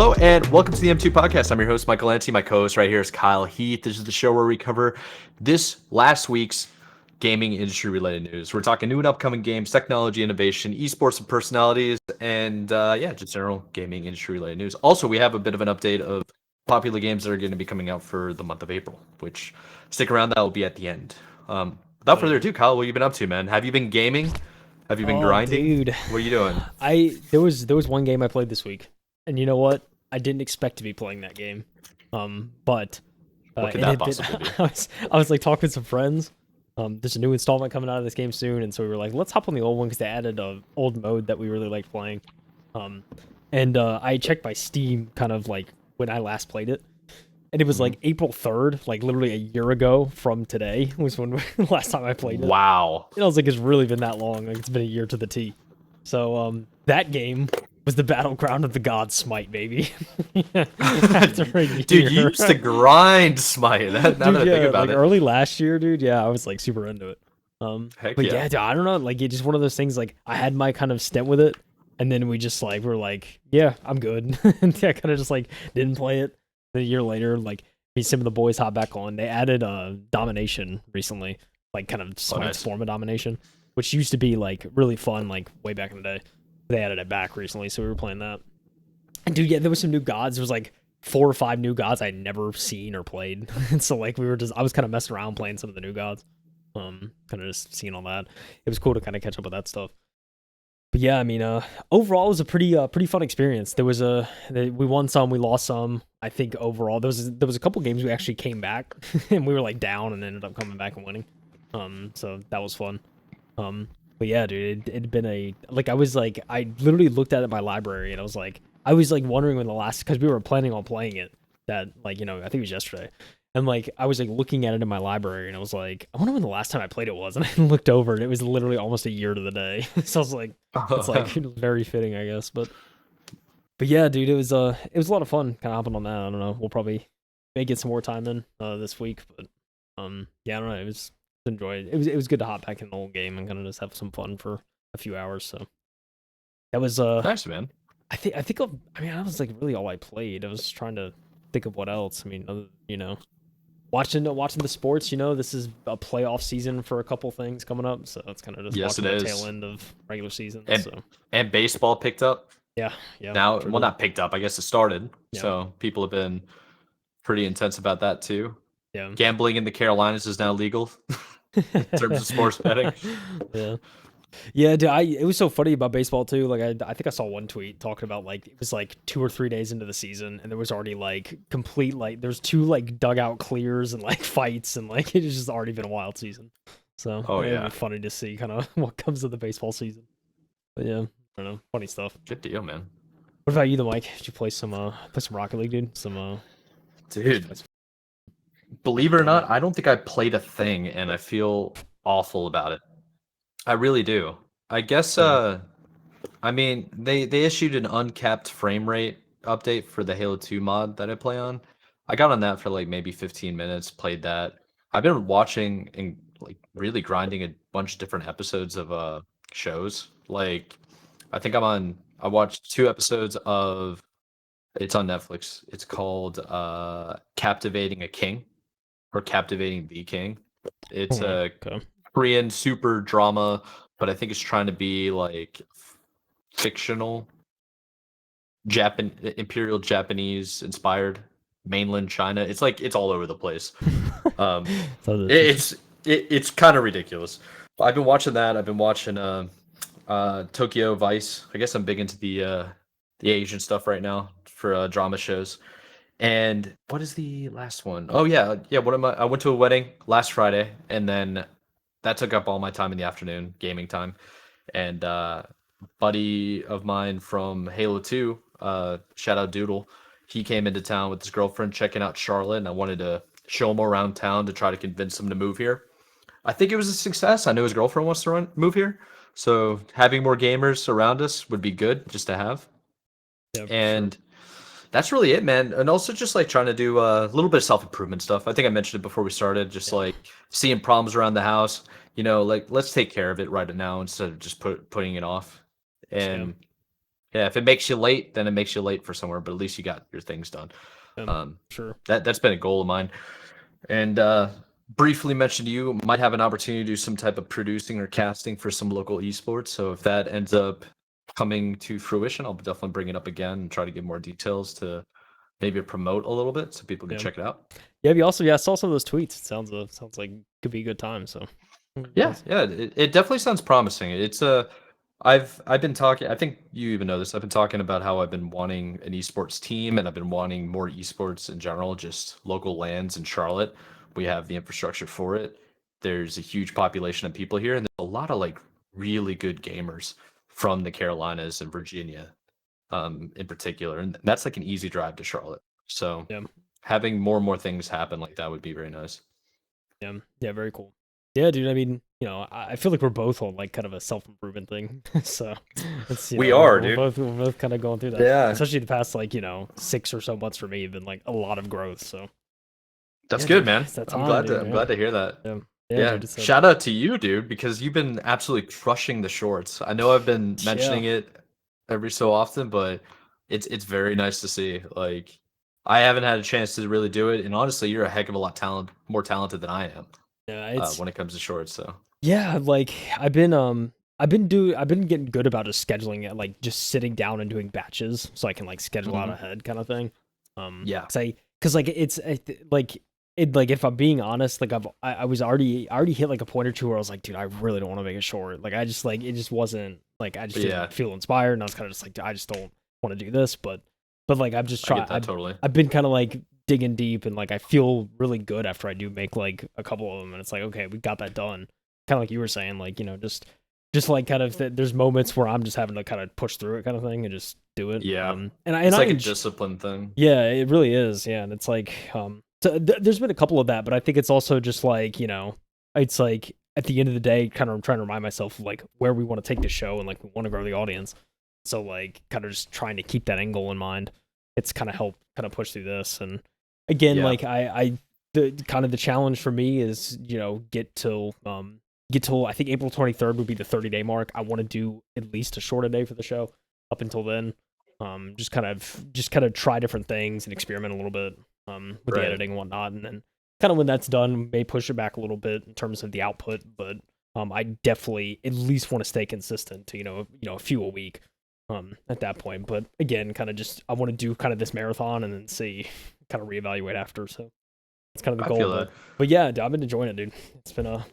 Hello and welcome to the M2 Podcast. I'm your host, Michael Lanty. My co-host right here is KyleHeath. This is the show where we cover this last week's gaming industry related news. We're talking new and upcoming games, technology, innovation, esports and personalities, and just general gaming industry related news. Also, we have a bit of an update of popular games that are going to be coming out for the month of April, which stick around, that will be at the end. Without further ado, Kyle, what have you been up to, man? Have you been gaming? Have you been grinding? Dude. What are you doing? There was one game I played this week, and you know what? I didn't expect to be playing that game. But what could that possibly be? I was like talking with some friends. There's a new installment coming out of this game soon, and so we were like, let's hop on the old one because they added a old mode that we really liked playing. I checked my Steam kind of like when I last played it, and it was like April 3rd, like literally a year ago from today was when last time I played it. Wow. And I was like, it's really been that long. Like it's been a year to the T. So that game was the battleground of the god Smite, baby. Dude, you used to grind Smite. Now that I think about it. Early last year, dude. Yeah, I was like super into it. Heck but yeah, dude, I don't know. Like it's just one of those things. Like I had my kind of stint with it, and then we just like were like, yeah, I'm good. And I kind of just like didn't play it. Then a year later, like me, some of the boys hop back on. They added domination recently, like kind of Smite's form of domination, which used to be like really fun, like way back in the day. They added it back recently, so we were playing that. And dude, yeah, there was some new gods. There was like 4 or 5 new gods I'd never seen or played. And so like I was kind of messing around playing some of the new gods. Kind of just seeing all that. It was cool to kind of catch up with that stuff. But yeah, I mean, overall it was a pretty fun experience. We won some, we lost some. I think overall there was a couple games we actually came back and we were like down and ended up coming back and winning. So that was fun. But yeah, dude, it'd been I literally looked at it in my library and I was like wondering when the last, because we were planning on playing it that like, I think it was yesterday. And like, I was like looking at it in my library and I was like, I wonder when the last time I played it was. And I looked over and it was literally almost a year to the day. So I was like, it's like very fitting, I guess. But yeah, dude, it was a lot of fun kind of hopping on that. I don't know. We'll probably may get some more time in this week, but yeah, I don't know. It was enjoyed. It was good to hop back in the old game and kind of just have some fun for a few hours. So that was nice, man. I think that was like really all I played. I was trying to think of what else. I mean, watching the sports. This is a playoff season for a couple things coming up, so it's kind of just watching the tail end of regular season. And baseball picked up. Yeah. Now, well, not picked up. I guess it started. Yeah. So people have been pretty intense about that too. Yeah. Gambling in the Carolinas is now legal in terms of sports betting. Yeah, dude, it was so funny about baseball too. Like I think I saw one tweet talking about like it was like 2 or 3 days into the season and there was already like complete like there's 2 like dugout clears and like fights and like it's just already been a wild season. So it'd be funny to see kind of what comes of the baseball season. But yeah, I don't know, funny stuff. Good deal, man. What about you, the Mike? Did you play some Rocket League, dude? Dude. Believe it or not, I don't think I played a thing, and I feel awful about it. I really do. I guess, I mean, they issued an uncapped frame rate update for the Halo 2 mod that I play on. I got on that for like maybe 15 minutes, played that. I've been watching and like really grinding a bunch of different episodes of shows. Like, I think I watched 2 episodes of, it's on Netflix. It's called Captivating a King. Or Captivating the King. It's a Korean super drama, but I think it's trying to be like fictional, Imperial Japanese inspired, mainland China. It's like it's all over the place. It's kind of ridiculous. I've been watching that. I've been watching Tokyo Vice. I guess I'm big into the Asian stuff right now for drama shows. And what is the last one? Oh yeah. I went to a wedding last Friday, and then that took up all my time in the afternoon, gaming time. And buddy of mine from Halo 2, shout out Doodle, he came into town with his girlfriend checking out Charlotte, and I wanted to show him around town to try to convince him to move here. I think it was a success. I know his girlfriend wants to move here, so having more gamers around us would be good just to have. Yeah, and that's really it, man. And also just like trying to do a little bit of self-improvement stuff. I think I mentioned it before we started, just like seeing problems around the house, like let's take care of it right now instead of just putting it off. And Yeah, if it makes you late, then it makes you late for somewhere, but at least you got your things done. Sure. That's been a goal of mine. And briefly mentioned you might have an opportunity to do some type of producing or casting for some local esports. So if that ends up coming to fruition, I'll definitely bring it up again and try to get more details to maybe promote a little bit so people can check it out. Yeah, I saw some of those tweets. It sounds like could be a good time. So Yeah, it definitely sounds promising. It's a I've been talking, I think you even know this. I've been talking about how I've been wanting an esports team and I've been wanting more esports in general, just local lands in Charlotte. We have the infrastructure for it. There's a huge population of people here and there's a lot of like really good gamers from the Carolinas and Virginia in particular. And that's like an easy drive to Charlotte. So yeah, having more and more things happen like that would be very nice. yeah, very cool. Yeah, dude. I mean, I feel like we're both on like kind of a self improvement thing. So it's We are, dude. we're both kind of going through that. Yeah. Especially the past like 6 or so months for me have been like a lot of growth. So That's yeah, good, dude, man. it's that I'm time, glad dude, to I'm yeah. glad to hear that. Yeah, Yeah. dude. Shout out to you, dude, because you've been absolutely crushing the shorts. I know I've been mentioning it every so often, but it's very nice to see. Like I haven't had a chance to really do it, and honestly, you're a heck of a lot more talented than I am yeah, it's when it comes to shorts. So yeah, like I've been getting good about just scheduling it, like just sitting down and doing batches so I can like schedule out Mhm. ahead kind of thing. Yeah. Cause like like if I'm being honest, like I was I already hit like a point or two where I was like, dude, I really don't want to make it short. Like I just like it just wasn't like I just Yeah. didn't feel inspired and I was kind of just like I just don't want to do this, but like I'm just I trying get that totally. I've been kind of like digging deep and like I feel really good after I do make like a couple of them and it's like okay, we got that done. Kind of like you were saying, like just like kind of there's moments where I'm just having to kind of push through it kind of thing and just do it. Yeah. And It's I like a discipline thing. yeah, it really is. Yeah, and it's like so there's been a couple of that, but I think it's also just like it's like at the end of the day, kind of trying to remind myself of like where we want to take the show and like we want to grow the audience. So like kind of just trying to keep that end goal in mind. It's kind of helped kind of push through this. And again, Yeah. like I the kind of the challenge for me is get till I think April 23rd would be the 30-day mark. I want to do at least a short a day for the show up until then. Just kind of try different things and experiment a little bit with the editing and whatnot, and then kind of when that's done, may push it back a little bit in terms of the output. But I definitely at least want to stay consistent to a few a week at that point. But again, kind of just I want to do kind of this marathon and then see kind of reevaluate after. So that's kind of the I goal. feel that. But yeah, I've been enjoying it, dude.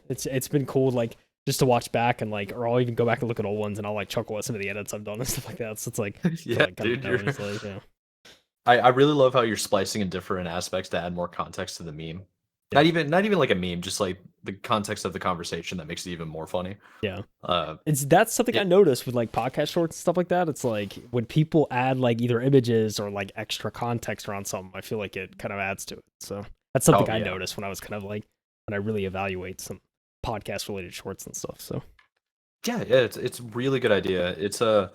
It's been cool, like just to watch back and like, or I'll even go back and look at old ones and I'll like chuckle at some of the edits I've done and stuff like that. So it's like, Yeah, like, dude. like, yeah. I really love how you're splicing in different aspects to add more context to the meme. Yeah. Not even like a meme, just like the context of the conversation that makes it even more funny. Yeah. Uh, That's something I noticed with like podcast shorts and stuff like that. It's like when people add like either images or like extra context around something, I feel like it kind of adds to it. So that's something I noticed when I was kind of like when I really evaluate some podcast related shorts and stuff. So yeah, it's a really good idea. It's a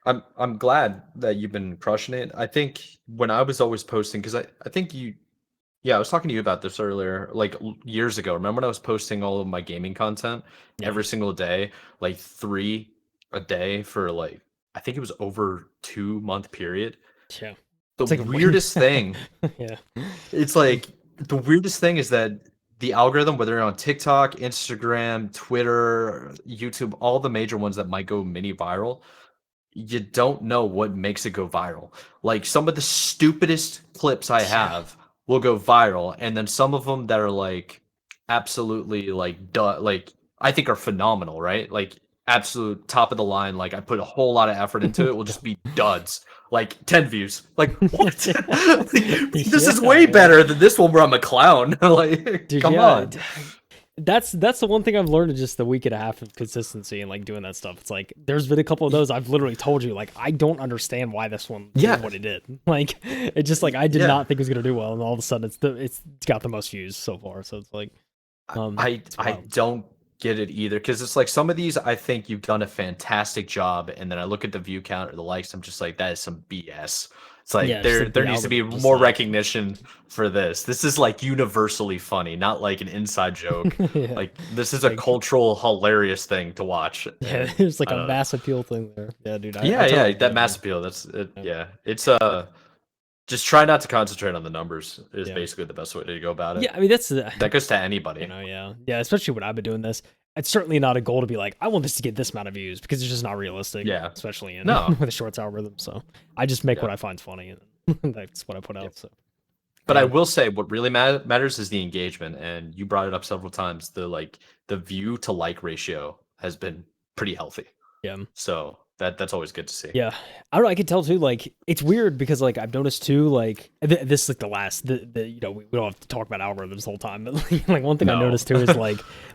I'm glad that you've been crushing it. I think when I was always posting, because I think I was talking to you about this earlier, like years ago. Remember when I was posting all of my gaming content every single day, like 3 a day for like, I think it was over 2 month period. yeah. The It's like weirdest thing, yeah. it's like the weirdest thing is that the algorithm, whether you're on TikTok, Instagram, Twitter, YouTube, all the major ones that might go mini viral, you don't know what makes it go viral. Like some of the stupidest clips I have will go viral, and then some of them that are like absolutely like like I think are phenomenal, right? Like absolute top of the line. Like I put a whole lot of effort into it. Will just be duds. Like 10 views. Like what? This is way better than this one where I'm a clown. Like Dude, come on. That's the one thing I've learned in just the week and a half of consistency and like doing that stuff. It's like there's been a couple of those I've literally told you like I don't understand why this one did what it did. Like it just like I did not think it was gonna do well, and all of a sudden it's got the most views so far. So it's like I don't get it either, because it's like some of these I think you've done a fantastic job, and then I look at the view count or the likes, I'm just like that is some BS. It's like Yeah, just like there the needs to be algorithm, just more like recognition for this. This is like universally funny, not like an inside joke. yeah, Like this is a like cultural hilarious thing to watch. yeah, And there's like I a don't know. mass appeal thing there. Yeah, dude, I Yeah, totally yeah, get that it, man. mass appeal. That's it. Yeah, Yeah, it's just try not to concentrate on the numbers is yeah, basically the best way to go about it. yeah. I mean, that's the That goes to anybody. yeah, yeah. Especially when I've been doing this, it's certainly not a goal to be like, I want this to get this amount of views because it's just not realistic, Yeah. especially in No. with a shorts algorithm. So I just make Yeah. what I find funny, and that's what I put Yeah. out. So But I yeah, will say what really matters is the engagement, and you brought it up several times. The view to like ratio has been pretty healthy, yeah. so that's always good to see. Yeah, I don't know. I can tell too. Like, it's weird because like I've noticed too. Like this is like the last. The you know we don't have to talk about algorithms the whole time, but like one thing I No. noticed too is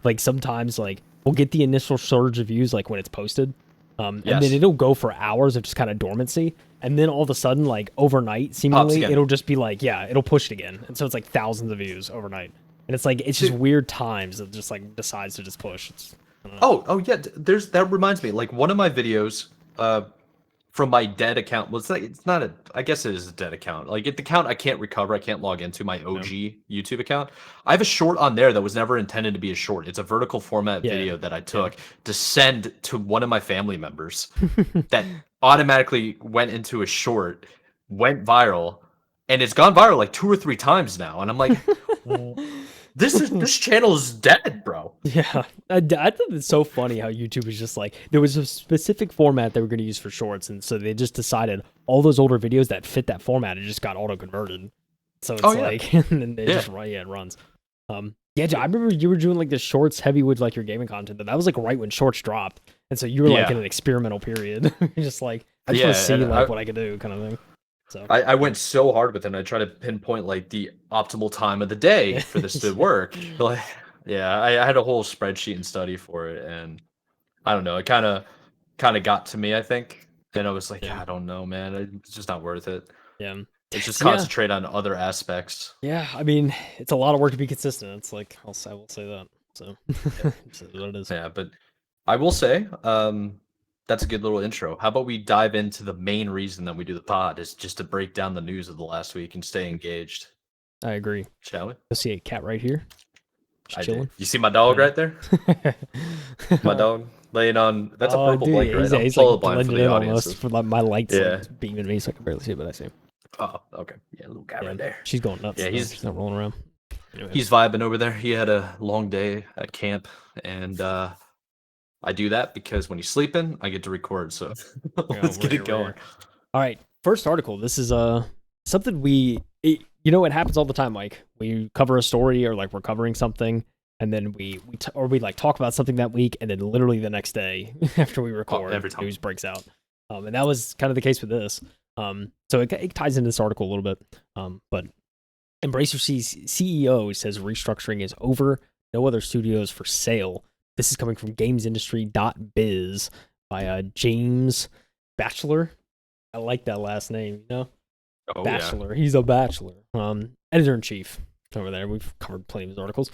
like sometimes like we'll get the initial surge of views like when it's posted, and then Yes. it'll go for hours of just kind of dormancy, and then all of a sudden like overnight Pops seemingly again. it'll just be like yeah it'll push it again, and so it's like thousands of views overnight, and it's like it's just Dude. weird times that just like decides to just push. It's, I don't know. Oh yeah. There's that reminds me. Like one of my videos, from my dead account. Well, it's not a. I guess it is a dead account. Like the account I can't recover. I can't log into my OG YouTube account. I have a short on there that was never intended to be a short. It's a vertical format Yeah, video that I took to send to one of my family members that automatically went into a short, went viral, and it's gone viral like 2 or 3 times now. And I'm like, this channel is dead, bro. Yeah, I thought it's so funny how YouTube is just like there was a specific format they were going to use for shorts, and so they just decided all those older videos that fit that format it just got auto converted. So it's Oh yeah, like, and then it yeah. just it runs. Yeah, I remember you were doing like the shorts heavy with like your gaming content, and that was like right when shorts dropped, and so you were like Yeah. in an experimental period, just like I just Yeah, want to see and like what I could do, kind of thing. So I went so hard with it. And I try to pinpoint like the optimal time of the day yeah, for this to work. Like, yeah, I had a whole spreadsheet and study for it, and I don't know. It kind of got to me, I think. And I was like, yeah, I don't know, man. It's just not worth it. yeah. Let's just So yeah, concentrate on other aspects. yeah. I mean, it's a lot of work to be consistent. It's like I will say that. So Yeah, it's what it is. yeah. But I will say, that's a good little intro. How about we dive into the main reason that we do the pod is just to break down the news of the last week and stay engaged, I agree. shall we? You'll see a cat right here. Just I do. chilling. You see my dog Yeah. right there? My dog laying on. That's a Oh, purple dude, blanket, right? I'm he's like colorblind for blended the in audience. almost. For like my lights Yeah. like beaming me, so I can barely see it, but I see him. Oh, okay. Yeah, little guy Yeah, right there. she's going nuts. Yeah, Yeah, he's she's not rolling around. Anyway. he's vibing over there. He had a long day at camp, and I do that because when he's sleeping, I get to record. So let's get it going. All right, first article. This is something it happens all the time. Mike, we cover a story or like we're covering something, and then we like talk about something that week, and then literally the next day after we record, every time. news breaks out. And that was kind of the case with this. So it ties into this article a little bit. But Embracer's CEO says restructuring is over. No other studios for sale. This is coming from gamesindustry.biz by James Batchelor. I like that last name, you know? Oh Bachelor. He's a bachelor. Editor-in-chief over there. We've covered plenty of his articles.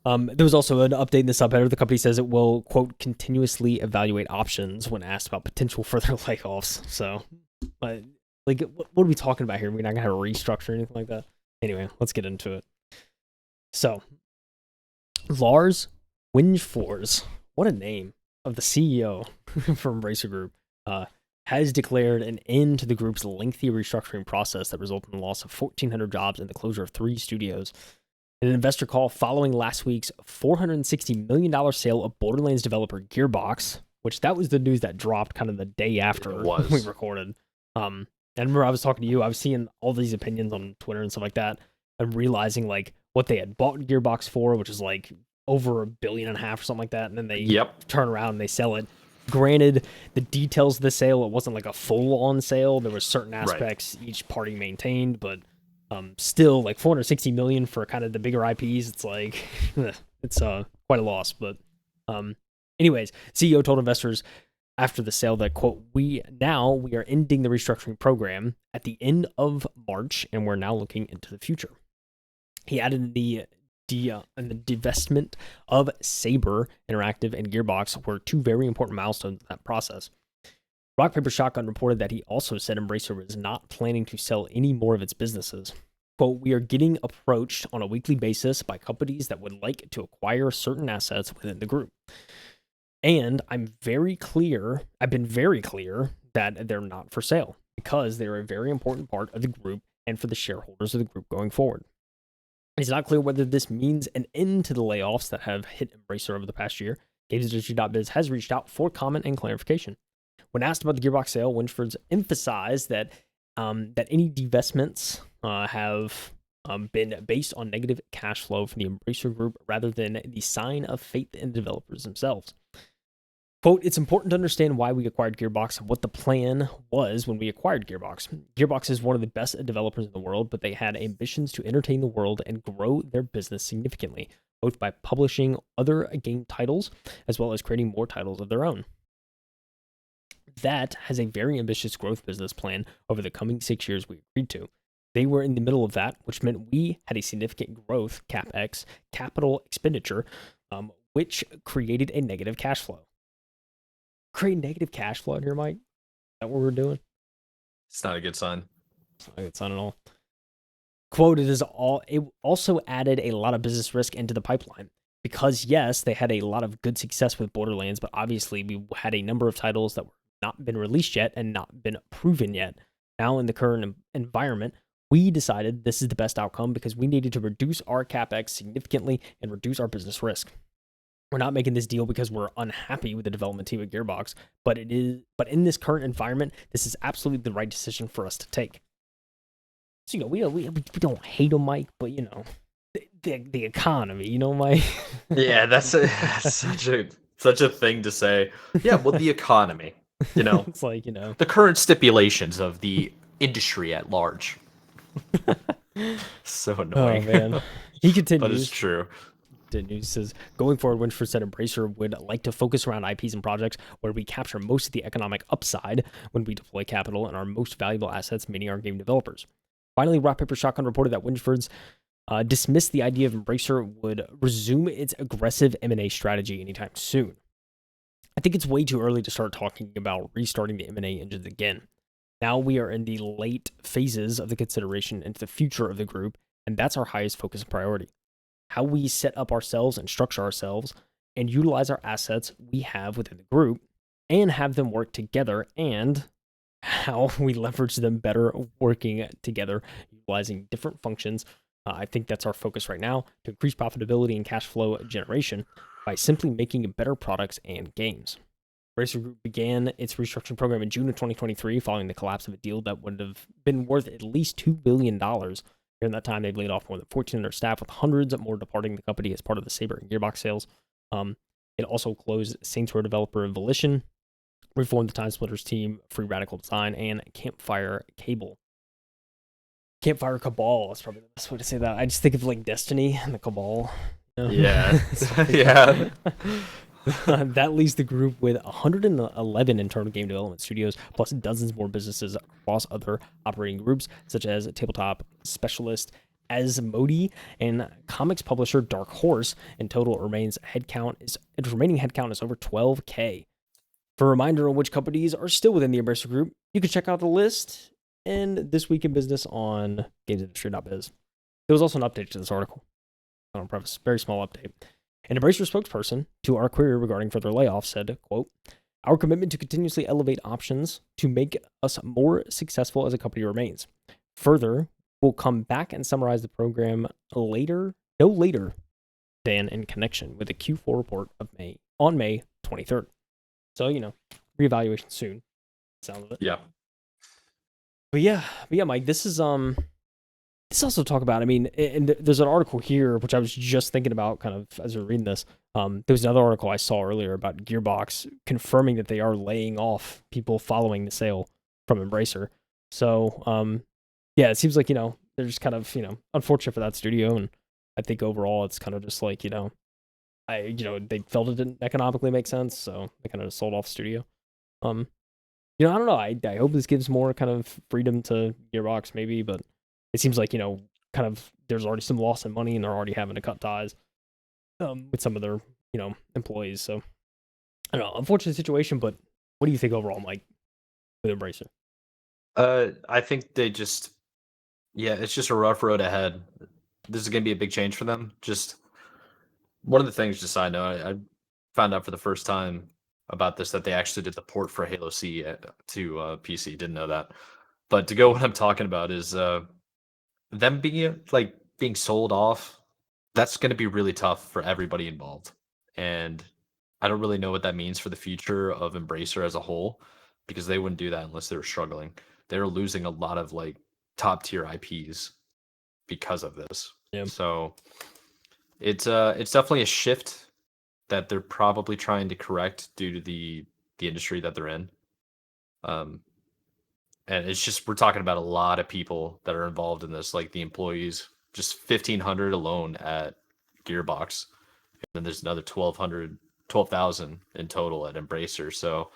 There was also an update in the subheader. The company says it will, quote, continuously evaluate options when asked about potential further layoffs. So, like, what are we talking about here? We're not going to have a restructure or anything like that. Anyway, let's get into it. So, Lars Wingefors, what a name, of the CEO from Embracer Group, has declared an end to the group's lengthy restructuring process that resulted in the loss of 1,400 jobs and the closure of 3 studios. In an investor call following last week's $460 million sale of Borderlands developer Gearbox, which that was the news that dropped kind of the day after we recorded. And I remember I was talking to you, I was seeing all these opinions on Twitter and stuff like that, and realizing like what they had bought Gearbox for, which is like over $1.5 billion or something like that, and then they turn around and they sell it. Granted, the details of the sale, it wasn't like a full-on sale. There were certain aspects each party maintained, but still, like $460 million for kind of the bigger IPs, it's like it's quite a loss. But anyways, CEO told investors after the sale that, quote, we are ending the restructuring program at the end of March, and we're now looking into the future. He added the divestment of Saber Interactive and Gearbox were 2 very important milestones in that process. Rock Paper Shotgun reported that he also said Embracer was not planning to sell any more of its businesses. Quote, "We are getting approached on a weekly basis by companies that would like to acquire certain assets within the group. And I've been very clear that they're not for sale because they're a very important part of the group and for the shareholders of the group going forward. It's not clear whether this means an end to the layoffs that have hit Embracer over the past year. GamesIndustry.biz has reached out for comment and clarification. When asked about the Gearbox sale, Wingefors emphasized that any divestments have been based on negative cash flow from the Embracer Group rather than the sign of faith in the developers themselves. Quote, "It's important to understand why we acquired Gearbox and what the plan was when we acquired Gearbox. Gearbox is one of the best developers in the world, but they had ambitions to entertain the world and grow their business significantly, both by publishing other game titles as well as creating more titles of their own. That has a very ambitious growth business plan over the coming 6 years we agreed to. They were in the middle of that, which meant we had a significant growth, CapEx, capital expenditure, which created a negative cash flow." Create negative cash flow in here, Mike? Is that what we're doing? It's not a good sign. It's not a good sign at all. Quote, it also added a lot of business risk into the pipeline. Because, yes, they had a lot of good success with Borderlands, but obviously we had a number of titles that were not been released yet and not been proven yet. Now, in the current environment, we decided this is the best outcome because we needed to reduce our CapEx significantly and reduce our business risk. We're not making this deal because we're unhappy with the development team at Gearbox, but in this current environment, this is absolutely the right decision for us to take. So, we don't hate them, Mike, but, the economy, Mike? Yeah, that's such a thing to say. Yeah, well, the economy, It's like, the current stipulations of the industry at large. So annoying. Oh, man. He continues. But it's true. The news says, going forward, Wingefors said Embracer would like to focus around IPs and projects where we capture most of the economic upside when we deploy capital and our most valuable assets, meaning our game developers. Finally, Rock Paper Shotgun reported that Wingefors dismissed the idea of Embracer would resume its aggressive M&A strategy anytime soon. I think it's way too early to start talking about restarting the M&A engines again. Now we are in the late phases of the consideration into the future of the group, and that's our highest focus and priority. How we set up ourselves and structure ourselves and utilize our assets we have within the group and have them work together, and how we leverage them better working together, utilizing different functions. I think that's our focus right now, to increase profitability and cash flow generation by simply making better products and games. Embracer Group began its restructuring program in June of 2023 following the collapse of a deal that would have been worth at least $2 billion. During that time, they've laid off more than 1,400 staff, with hundreds more departing the company as part of the Saber and Gearbox sales. It also closed Saints Row developer Volition, reformed the Time Splitters team, Free Radical Design, and Campfire Cabal. Campfire Cabal, that's probably the best way to say that. I just think of like Destiny and the Cabal. Yeah. Yeah. That leaves the group with 111 internal game development studios, plus dozens more businesses across other operating groups, such as Tabletop Specialist, Asmodee, and comics publisher Dark Horse. In total, remaining headcount is over 12K. For a reminder on which companies are still within the Embracer Group, you can check out the list and This Week in Business on GamesIndustry.biz. There was also an update to this article. I don't preface, very small update. An Embracer spokesperson to our query regarding further layoffs said, quote, "Our commitment to continuously elevate options to make us more successful as a company remains. Further, we'll come back and summarize the program no later than in connection with the Q4 report on May 23rd. So, reevaluation soon. Sound of it. Yeah. But yeah, Mike, this is also talk about, and there's an article here, which I was just thinking about kind of as we we're reading this. There was another article I saw earlier about Gearbox confirming that they are laying off people following the sale from Embracer. So, yeah, it seems like, they're just kind of, unfortunate for that studio. And I think overall it's kind of just like, they felt it didn't economically make sense. So they kind of sold off the studio. I don't know. I hope this gives more kind of freedom to Gearbox maybe, but it seems like, kind of there's already some loss in money and they're already having to cut ties with some of their, employees. So I don't know, unfortunate situation, but what do you think overall, Mike? with Embracer? I think they just, yeah, it's just a rough road ahead. This is gonna be a big change for them. Just one of the things, just side note, I found out for the first time about this that they actually did the port for Halo C to PC. Didn't know that. But to go, what I'm talking about is them being sold off. That's going to be really tough for everybody involved, and I don't really know what that means for the future of Embracer as a whole, because they wouldn't do that unless they were struggling. They're losing a lot of like top tier IPs because of this. Yeah. So it's definitely a shift that they're probably trying to correct due to the industry that they're in. Um, and it's just we're talking about a lot of people that are involved in this, like the employees, just 1,500 alone at Gearbox, and then there's another 12,000 in total at Embracer. So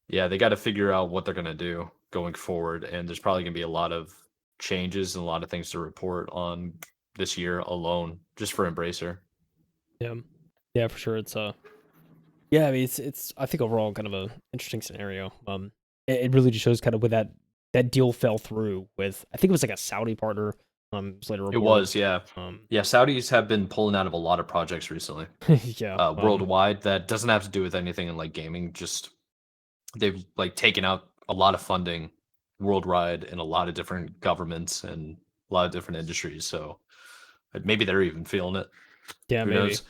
yeah, they got to figure out what they're gonna do going forward, and there's probably gonna be a lot of changes and a lot of things to report on this year alone, just for Embracer. Yeah. Yeah, for sure. It's yeah, I mean it's I think overall kind of a interesting scenario. It really just shows kind of with that deal fell through with, I think it was like a Saudi partner. It was later It reported. was, yeah. Um Yeah, Saudis have been pulling out of a lot of projects recently, yeah. worldwide. That doesn't have to do with anything in like gaming. Just they've like taken out a lot of funding worldwide in a lot of different governments and a lot of different industries. So maybe they're even feeling it. Yeah, Who maybe. knows?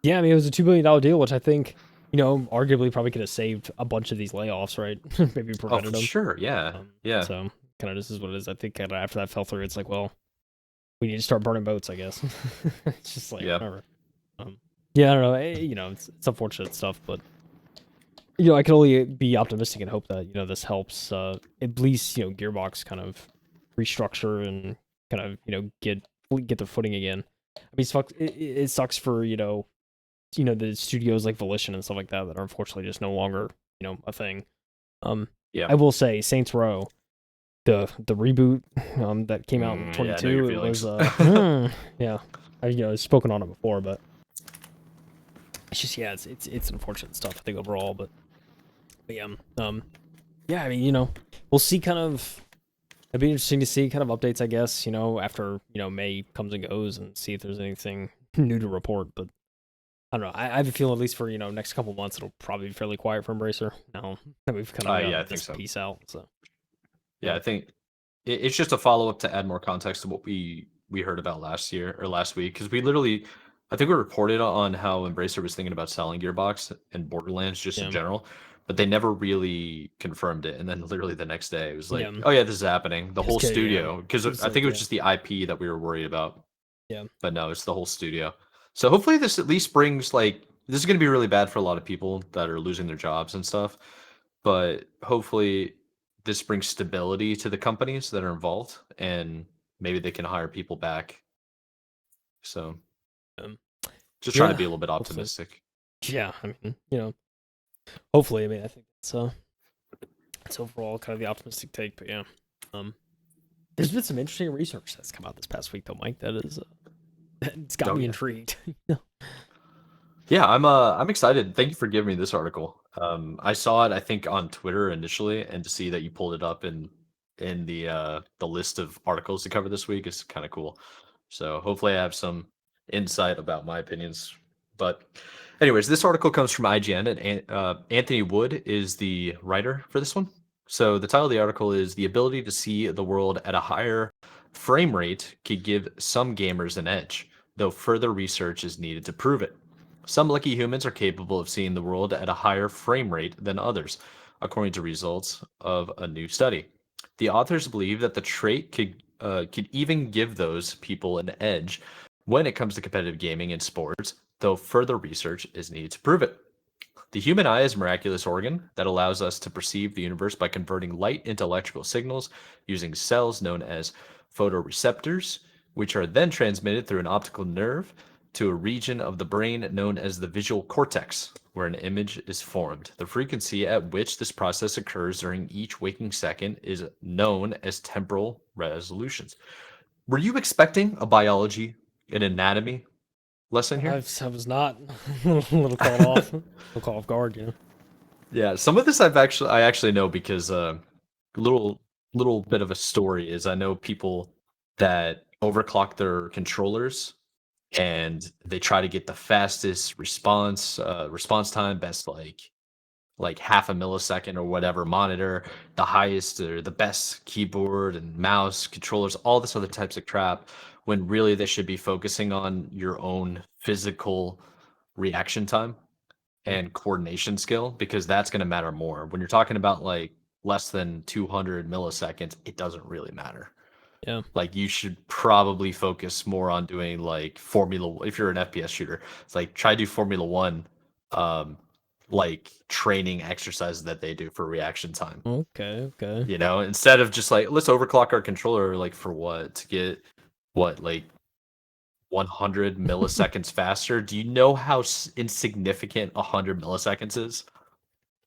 Yeah, I mean it was a $2 billion deal, which I think, arguably probably could have saved a bunch of these layoffs, right? Maybe Oh, prevented for them. sure. Yeah. Yeah. So kind of this is what it is. I think kind of after that fell through, it's like, well, we need to start burning boats, I guess. It's just like Yeah. whatever. Um, yeah, I don't know. It's unfortunate stuff, but I can only be optimistic and hope that this helps at least Gearbox kind of restructure and kind of get their footing again. I mean, it sucks for the studios like Volition and stuff like that that are unfortunately just no longer a thing. Yeah. I will say Saints Row, the reboot that came out in Yeah, I know your 22, it was feelings. yeah, I've spoken on it before, but it's just, yeah, it's unfortunate stuff I think overall, but yeah, yeah, I mean, we'll see. Kind of, it'd be interesting to see kind of updates, I guess, after May comes and goes, and see if there's anything new to report. But I don't know. I have a feeling, at least for next couple months, it'll probably be fairly quiet for Embracer. Now that we've kind of Yeah, I gotten think this so. piece out, so Yeah, I think it's just a follow up to add more context to what we heard about last year or last week, because we literally, I think we reported on how Embracer was thinking about selling Gearbox and Borderlands just in yeah, general, but they never really confirmed it. And then literally the next day, it was yeah, like, oh yeah, this is happening. The whole just kidding, yeah. studio, because It was I think like, it was yeah, just the IP that we were worried about, yeah, but no, it's the whole studio. So hopefully this at least brings like this is going to be really bad for a lot of people that are losing their jobs and stuff, but hopefully this brings stability to the companies that are involved and maybe they can hire people back. So um, just trying to yeah. be a little bit Hopefully, optimistic. yeah. I mean, hopefully. I mean, I think it's overall kind of the optimistic take, but yeah. Um, there's been some interesting research that's come out this past week, though, Mike. That is, it's got Oh me yeah. intrigued. Yeah, I'm excited. Thank you for giving me this article. I saw it I think on Twitter initially, and to see that you pulled it up in the list of articles to cover this week is kind of cool. So hopefully I have some insight about my opinions. But anyways, this article comes from IGN, and Anthony Wood is the writer for this one. So the title of the article is "The ability to see the world at a higher frame rate could give some gamers an edge, though further research is needed to prove it. Some lucky humans are capable of seeing the world at a higher frame rate than others, according to results of a new study. The authors believe that the trait could even give those people an edge when it comes to competitive gaming and sports, though further research is needed to prove it. The human eye is a miraculous organ that allows us to perceive the universe by converting light into electrical signals using cells known as photoreceptors, which are then transmitted through an optical nerve to a region of the brain known as the visual cortex, where an image is formed. The frequency at which this process occurs during each waking second is known as temporal resolutions. Were you expecting a biology and anatomy lesson here? I was not a little caught off, a little caught off guard. Yeah, some of this I actually know because little little bit of a story is I know people that overclock their controllers and they try to get the fastest response time, best like half a millisecond or whatever monitor, the highest or the best keyboard and mouse controllers, all this other types of crap, when really they should be focusing on your own physical reaction time and coordination skill, because that's going to matter more. When you're talking about like less than 200 milliseconds, it doesn't really matter. Yeah. Like you should probably focus more on doing like Formula. If you're an FPS shooter, it's like try to do Formula One, um, like training exercises that they do for reaction time. Okay. Okay. You know, instead of just like let's overclock our controller, like for what, to get what, like 100 milliseconds faster. Do you know how insignificant 100 milliseconds is?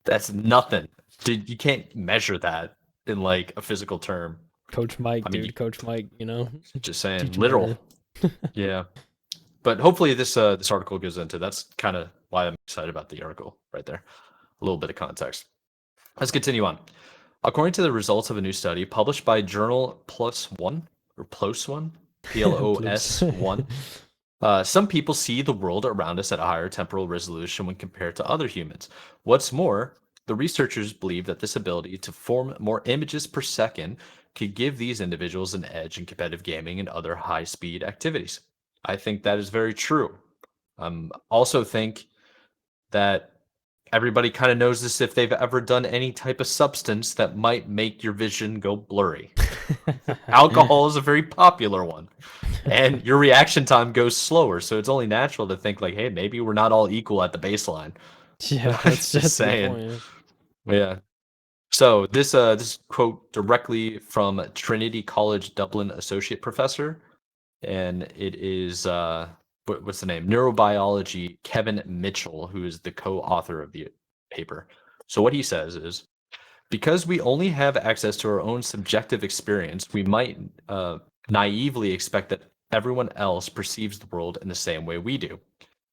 That's nothing. Dude, you can't measure that in like a physical term. Coach Mike, I mean, you dude. Coach Mike. You know, just saying, teach him better. literal. Yeah. But hopefully this article goes into, that's kind of why I'm excited about the article right there. A little bit of context. Let's continue on. According to the results of a new study published by Journal Plus One or PLOS One, Plus. PLOS One, some people see the world around us at a higher temporal resolution when compared to other humans. What's more, the researchers believe that this ability to form more images per second could give these individuals an edge in competitive gaming and other high speed activities. I think that is very true. Also think that everybody kind of knows this if they've ever done any type of substance that might make your vision go blurry. Alcohol is a very popular one, and your reaction time goes slower, so it's only natural to think like, hey, maybe we're not all equal at the baseline. Yeah, Just that's a good saying. point. Yeah. So this quote directly from Trinity College Dublin associate professor, and it is what's the name? Neurobiology Kevin Mitchell, who is the co-author of the paper. So what he says is, because we only have access to our own subjective experience, we might naively expect that everyone else perceives the world in the same way we do.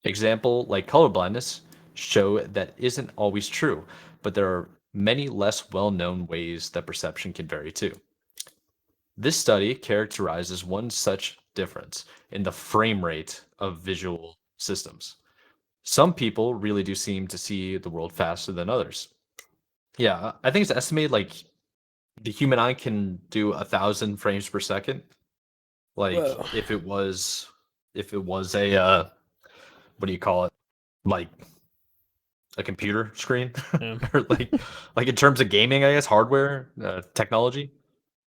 Example like colorblindness show that isn't always true, but there are many less well-known ways that perception can vary too. This study characterizes one such difference in the frame rate of visual systems. Some people really do seem to see the world faster than others. Yeah, I think it's estimated like the human eye can do 1,000 frames per second. Like Whoa. if it was a what do you call it? Like a computer screen, Yeah. or like in terms of gaming, I guess hardware, technology.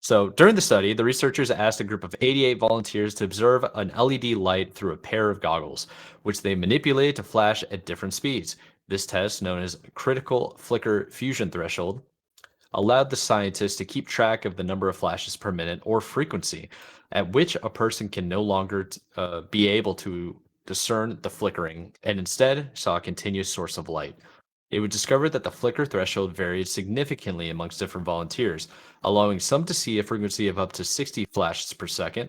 So during the study, the researchers asked a group of 88 volunteers to observe an LED light through a pair of goggles, which they manipulated to flash at different speeds. This test, known as critical flicker fusion threshold, allowed the scientists to keep track of the number of flashes per minute or frequency at which a person can no longer be able to discern the flickering and instead saw a continuous source of light. It was discovered that the flicker threshold varied significantly amongst different volunteers, allowing some to see a frequency of up to 60 flashes per second,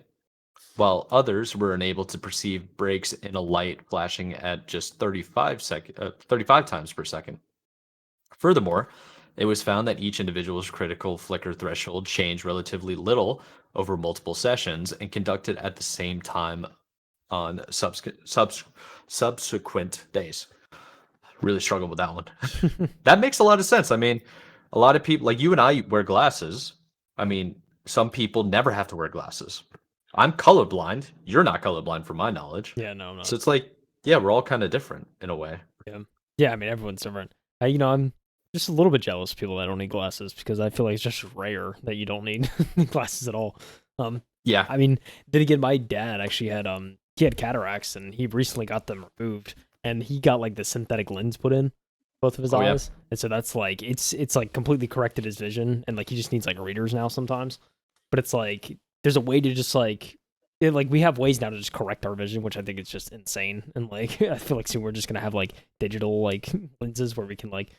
while others were unable to perceive breaks in a light flashing at just 35 times per second. Furthermore, it was found that each individual's critical flicker threshold changed relatively little over multiple sessions and conducted at the same time on subsequent days. Really struggled with that one. That makes a lot of sense. I mean, a lot of people, like you and I, wear glasses. I mean, some people never have to wear glasses. I'm colorblind. You're not colorblind, from my knowledge. Yeah, no, I'm not. So it's like, yeah, we're all kind of different in a way. Yeah. Yeah, I mean everyone's different. I'm just a little bit jealous of people that don't need glasses because I feel like it's just rare that you don't need glasses at all. Um, Yeah. I mean, then again, my dad actually had he had cataracts and he recently got them removed and he got like the synthetic lens put in both of his Oh yeah. eyes. And so that's like it's like completely corrected his vision and like he just needs like readers now sometimes. But it's like there's a way to just like we have ways now to just correct our vision, which I think is just insane. And like I feel like soon we're just gonna have like digital like lenses where we can like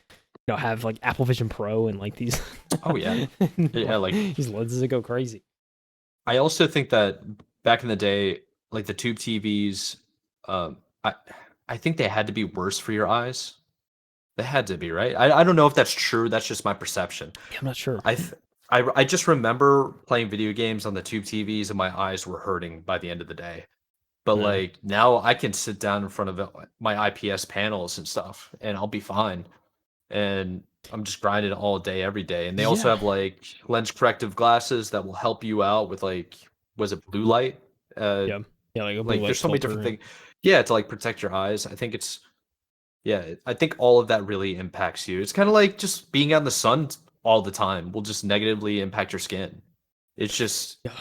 have like Apple Vision Pro and like these Oh yeah. Yeah, like these lenses that go crazy. I also think that back in the day, like the tube TVs, um, I I think they had to be worse for your eyes They had to be, right? I don't know if that's true. That's just my perception. Yeah, I'm not sure. I th- I just remember playing video games on the tube TVs and my eyes were hurting by the end of the day. But Yeah. like now I can sit down in front of my IPS panels and stuff and I'll be fine. And I'm just grinding all day every day. And they also Yeah. have like lens corrective glasses that will help you out with like was it blue light? Uh Yeah. Yeah, like a blue like light there's so many filter different and things. Yeah, to like protect your eyes. I think it's yeah, I think all of that really impacts you. It's kind of like just being out in the sun all the time will just negatively impact your skin. It's just yeah.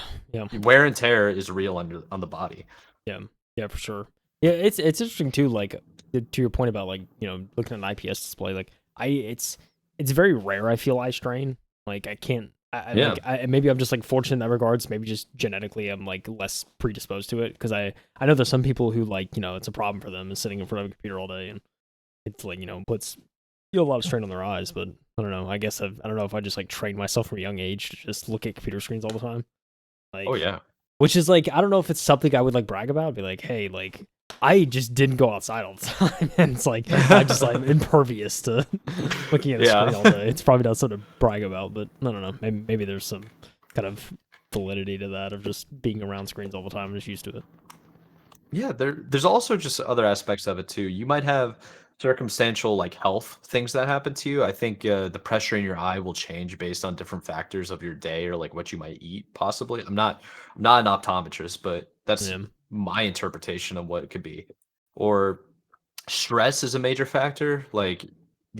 Yeah. wear and tear is real on the body. Yeah. Yeah, for sure. Yeah, it's interesting too, like to your point about like, looking at an IPS display, like it's very rare I feel eye strain. Like I can't Yeah. maybe I'm just like fortunate in that regards. Maybe just genetically I'm like less predisposed to it because I know there's some people who like it's a problem for them is sitting in front of a computer all day and it's like puts a lot of strain on their eyes. But I don't know. I guess I don't know if I just like trained myself from a young age to just look at computer screens all the time. Oh Like, yeah. which is like I don't know if it's something I would like brag about. Be like, hey, like I just didn't go outside all the time, and it's like I just like impervious to looking at a Yeah. screen all day. It's probably not something to brag about, but I don't know. Maybe there's some kind of validity to that of just being around screens all the time and just used to it. Yeah, there's also just other aspects of it too. You might have circumstantial like health things that happen to you. I think the pressure in your eye will change based on different factors of your day or like what you might eat possibly. I'm not an optometrist, but that's Yeah. my interpretation of what it could be. Or stress is a major factor. Like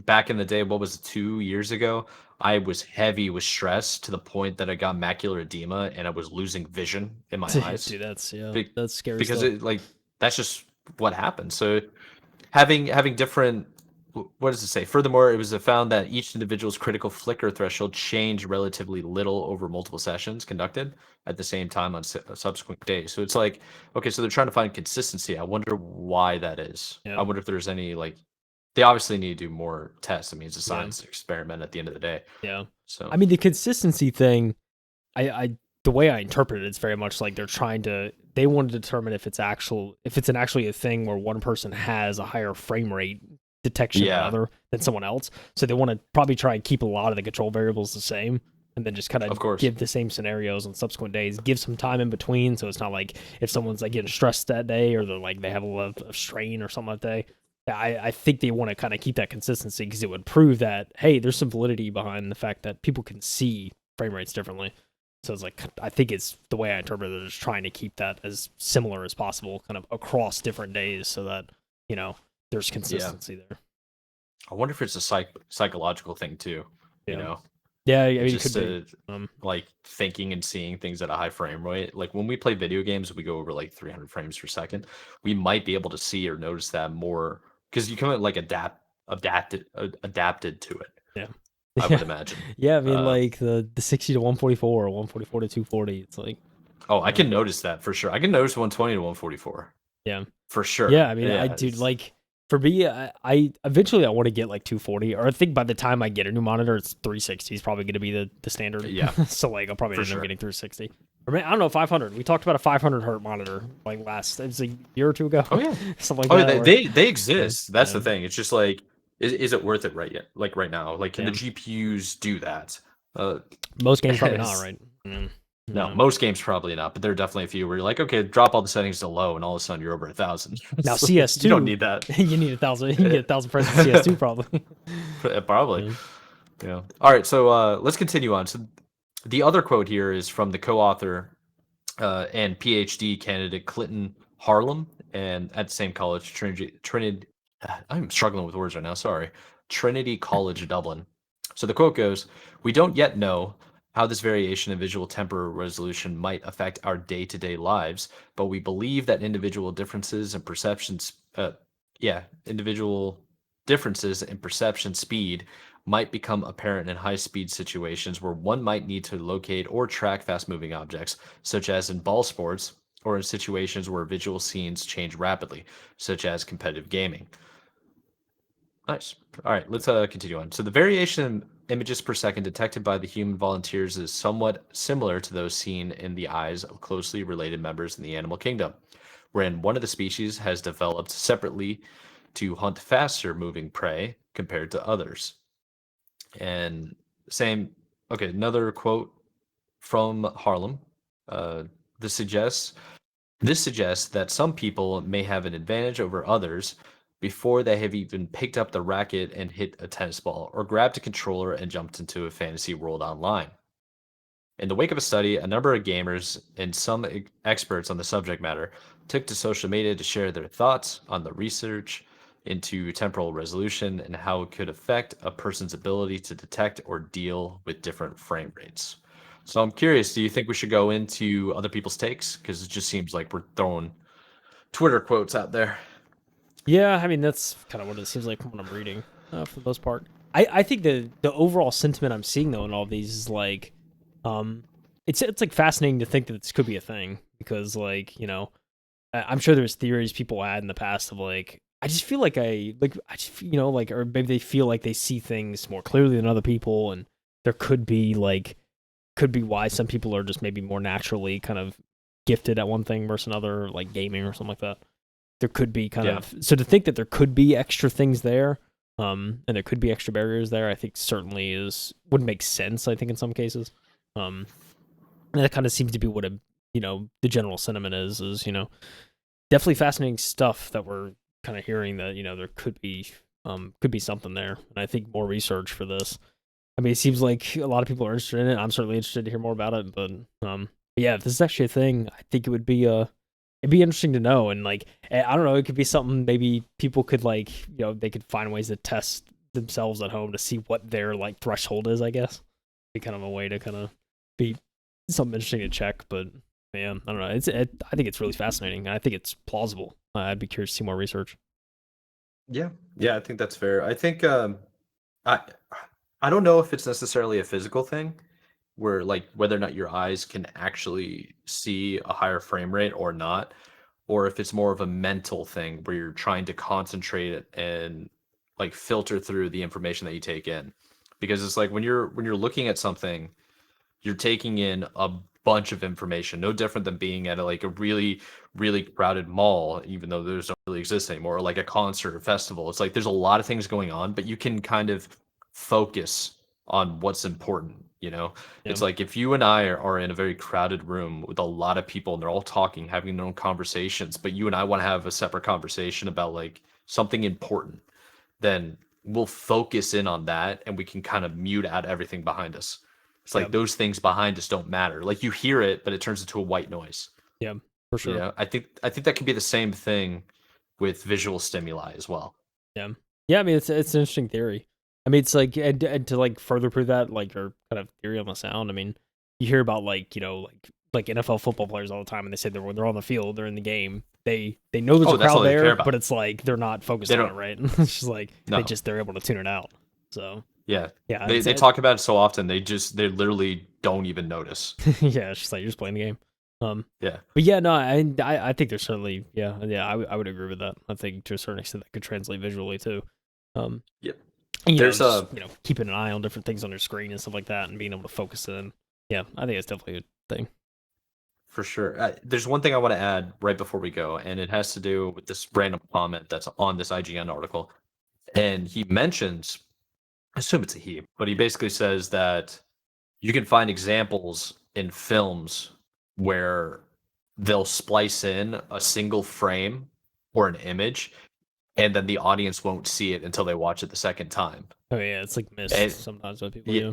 back in the day, what was it, 2 years ago? I was heavy with stress to the point that I got macular edema and I was losing vision in my eyes. Dude, that's Be- that's scary because stuff. it like that's just what happened. So having different what does it say? Furthermore, it was found that each individual's critical flicker threshold changed relatively little over multiple sessions conducted at the same time on subsequent days. So it's like, okay, so they're trying to find consistency. I wonder why that is. Yeah. I wonder if there's any like they obviously need to do more tests. I mean, it's a Yeah. science experiment at the end of the day. Yeah. I So mean, the consistency thing, I the way I interpret it, it's very much like they want to determine if it's actually a thing where one person has a higher frame rate detection yeah, than someone else. So they want to probably try and keep a lot of the control variables the same. And then just kind of of course. give the same scenarios on subsequent days, give some time in between. So it's not like if someone's like getting stressed that day or they're like they have a lot of strain or something like that. I think they want to kind of keep that consistency because it would prove that, hey, there's some validity behind the fact that people can see frame rates differently. So it's like, I think it's the way I interpret it is trying to keep that as similar as possible kind of across different days so that, there's Yeah. consistency there. I wonder if it's a psychological thing too, you Yeah. know? Yeah. I mean, it Just could be. like thinking and seeing things at a high frame rate. Like when we play video games, we go over like 300 frames per second. We might be able to see or notice that more because you kind of like adapted to it. Yeah. I would Yeah. imagine. Yeah. I mean, Uh, like the 60 to 144 or 144 to 240. It's like, oh, I can notice that for sure. I can notice 120 to 144 yeah. for sure. Yeah, I mean, I Yeah, dude, like for me, I eventually I want to get like 240, or I think by the time I get a new monitor, it's 360 is probably going to the standard. yeah, So like I'll probably for end up sure. getting 360. Or I don't know, 500. We talked about a 500 hertz monitor like it was a year or two ago. Oh yeah. Something like Oh, that. they exist. That's the Yeah, thing. It's just like, is it worth it right yet? Like right now, like can yeah. the GPUs do that? Most games probably not, As- right? no, Yeah. most games probably not, but there are definitely a few where you're like, okay, drop all the settings to low, and all of a sudden you're over 1,000. Now So, you don't CS2, need that. you need 1,000. You can get 1,000 frames in CS2 probably. Probably. Yeah. Yeah. All right, so let's continue on. So the other quote here is from the co-author and PhD candidate Clinton Harlem, and at the same college, Trinity. I'm struggling with words right now. Sorry, Trinity College Dublin. So the quote goes, "We don't yet know how this variation in visual temporal resolution might affect our day-to-day lives, but we believe that individual differences in perceptions, individual differences in perception speed might become apparent in high-speed situations where one might need to locate or track fast-moving objects, such as in ball sports, or in situations where visual scenes change rapidly, such as competitive gaming." Nice. All right, let's continue on. So the variation in images per second detected by the human volunteers is somewhat similar to those seen in the eyes of closely related members in the animal kingdom, wherein one of the species has developed separately to hunt faster moving prey compared to others. And same, okay, another quote from Harlem. Uh, this suggests this suggests that some people may have an advantage over others before they have even picked up the racket and hit a tennis ball or grabbed a controller and jumped into a fantasy world online. In the wake of a study, a number of gamers and some experts on the subject matter took to social media to share their thoughts on the research into temporal resolution and how it could affect a person's ability to detect or deal with different frame rates. So I'm curious, do you think we should go into other people's takes? Because it just seems like we're throwing Twitter quotes out there. Yeah, I mean that's kind of what it seems like from what I'm reading, for the most part. I think the overall sentiment I'm seeing though in all of these is like, um, it's like fascinating to think that this could be a thing because like I'm sure there's theories people had in the past of like I just feel like I just like or maybe they feel like they see things more clearly than other people and there could be why some people are just maybe more naturally kind of gifted at one thing versus another, like gaming or something like that. There could be kind of so to think that there could be extra things there, and there could be extra barriers there. I think certainly would make sense. I think in some cases, and that kind of seems to be what the general sentiment is definitely fascinating stuff that we're kind of hearing that there could be something there, and I think more research for this. I mean, it seems like a lot of people are interested in it. I'm certainly interested to hear more about it, but yeah, if this is actually a thing, I think it'd be interesting to know. And like, I don't know, it could be something maybe people could like, they could find ways to test themselves at home to see what their like threshold is, I guess. Be kind of a way to kind of be something interesting to check. But man, I don't know. I think it's really fascinating. I think it's plausible. I'd be curious to see more research. Yeah, yeah, I think that's fair. I think I I don't know if it's necessarily a physical thing where like whether or not your eyes can actually see a higher frame rate or not, or if it's more of a mental thing where you're trying to concentrate it and like filter through the information that you take in. Because it's like when you're looking at something, you're taking in a bunch of information, no different than being at like a really, really crowded mall, even though those don't really exist anymore, or like a concert or festival. It's like there's a lot of things going on, but you can kind of focus on what's important, you know? Yeah, It's like if you and I are in a very crowded room with a lot of people and they're all talking, having their own conversations, but you and I want to have a separate conversation about like something important, then we'll focus in on that and we can kind of mute out everything behind us. It's yeah, like those things behind us don't matter. Like you hear it, but it turns into a white noise. yeah, for You sure. know, I think that could be the same thing with visual stimuli as well. Yeah, yeah. I mean, it's an interesting theory. I mean, it's like and to like further prove that, like your kind of theory on the sound. I mean, you hear about like like NFL football players all the time, and they say that when they're on the field, they're in the game. They know there's Oh, a that's crowd all they care there, but about. it's like they're not focused They on it, don't. right? It's just like No. they're able to tune it out. So Yeah. yeah, They talk about it so often. They literally don't even notice. yeah, it's just like you're just playing the game. Um, Yeah. but yeah, no, I think there's certainly yeah, I would agree with that. I think to a certain extent that could translate visually too. Um, Yep. and, There's just a keeping an eye on different things on your screen and stuff like that, and being able to focus in. Yeah, I think it's definitely a thing. For sure. There's one thing I want to add right before we go, and it has to do with this random comment that's on this IGN article. And he mentions, I assume it's a he, but he basically says that you can find examples in films where they'll splice in a single frame or an image, and then the audience won't see it until they watch it the second time. Oh yeah, it's like missed And sometimes by people. yeah, Yeah,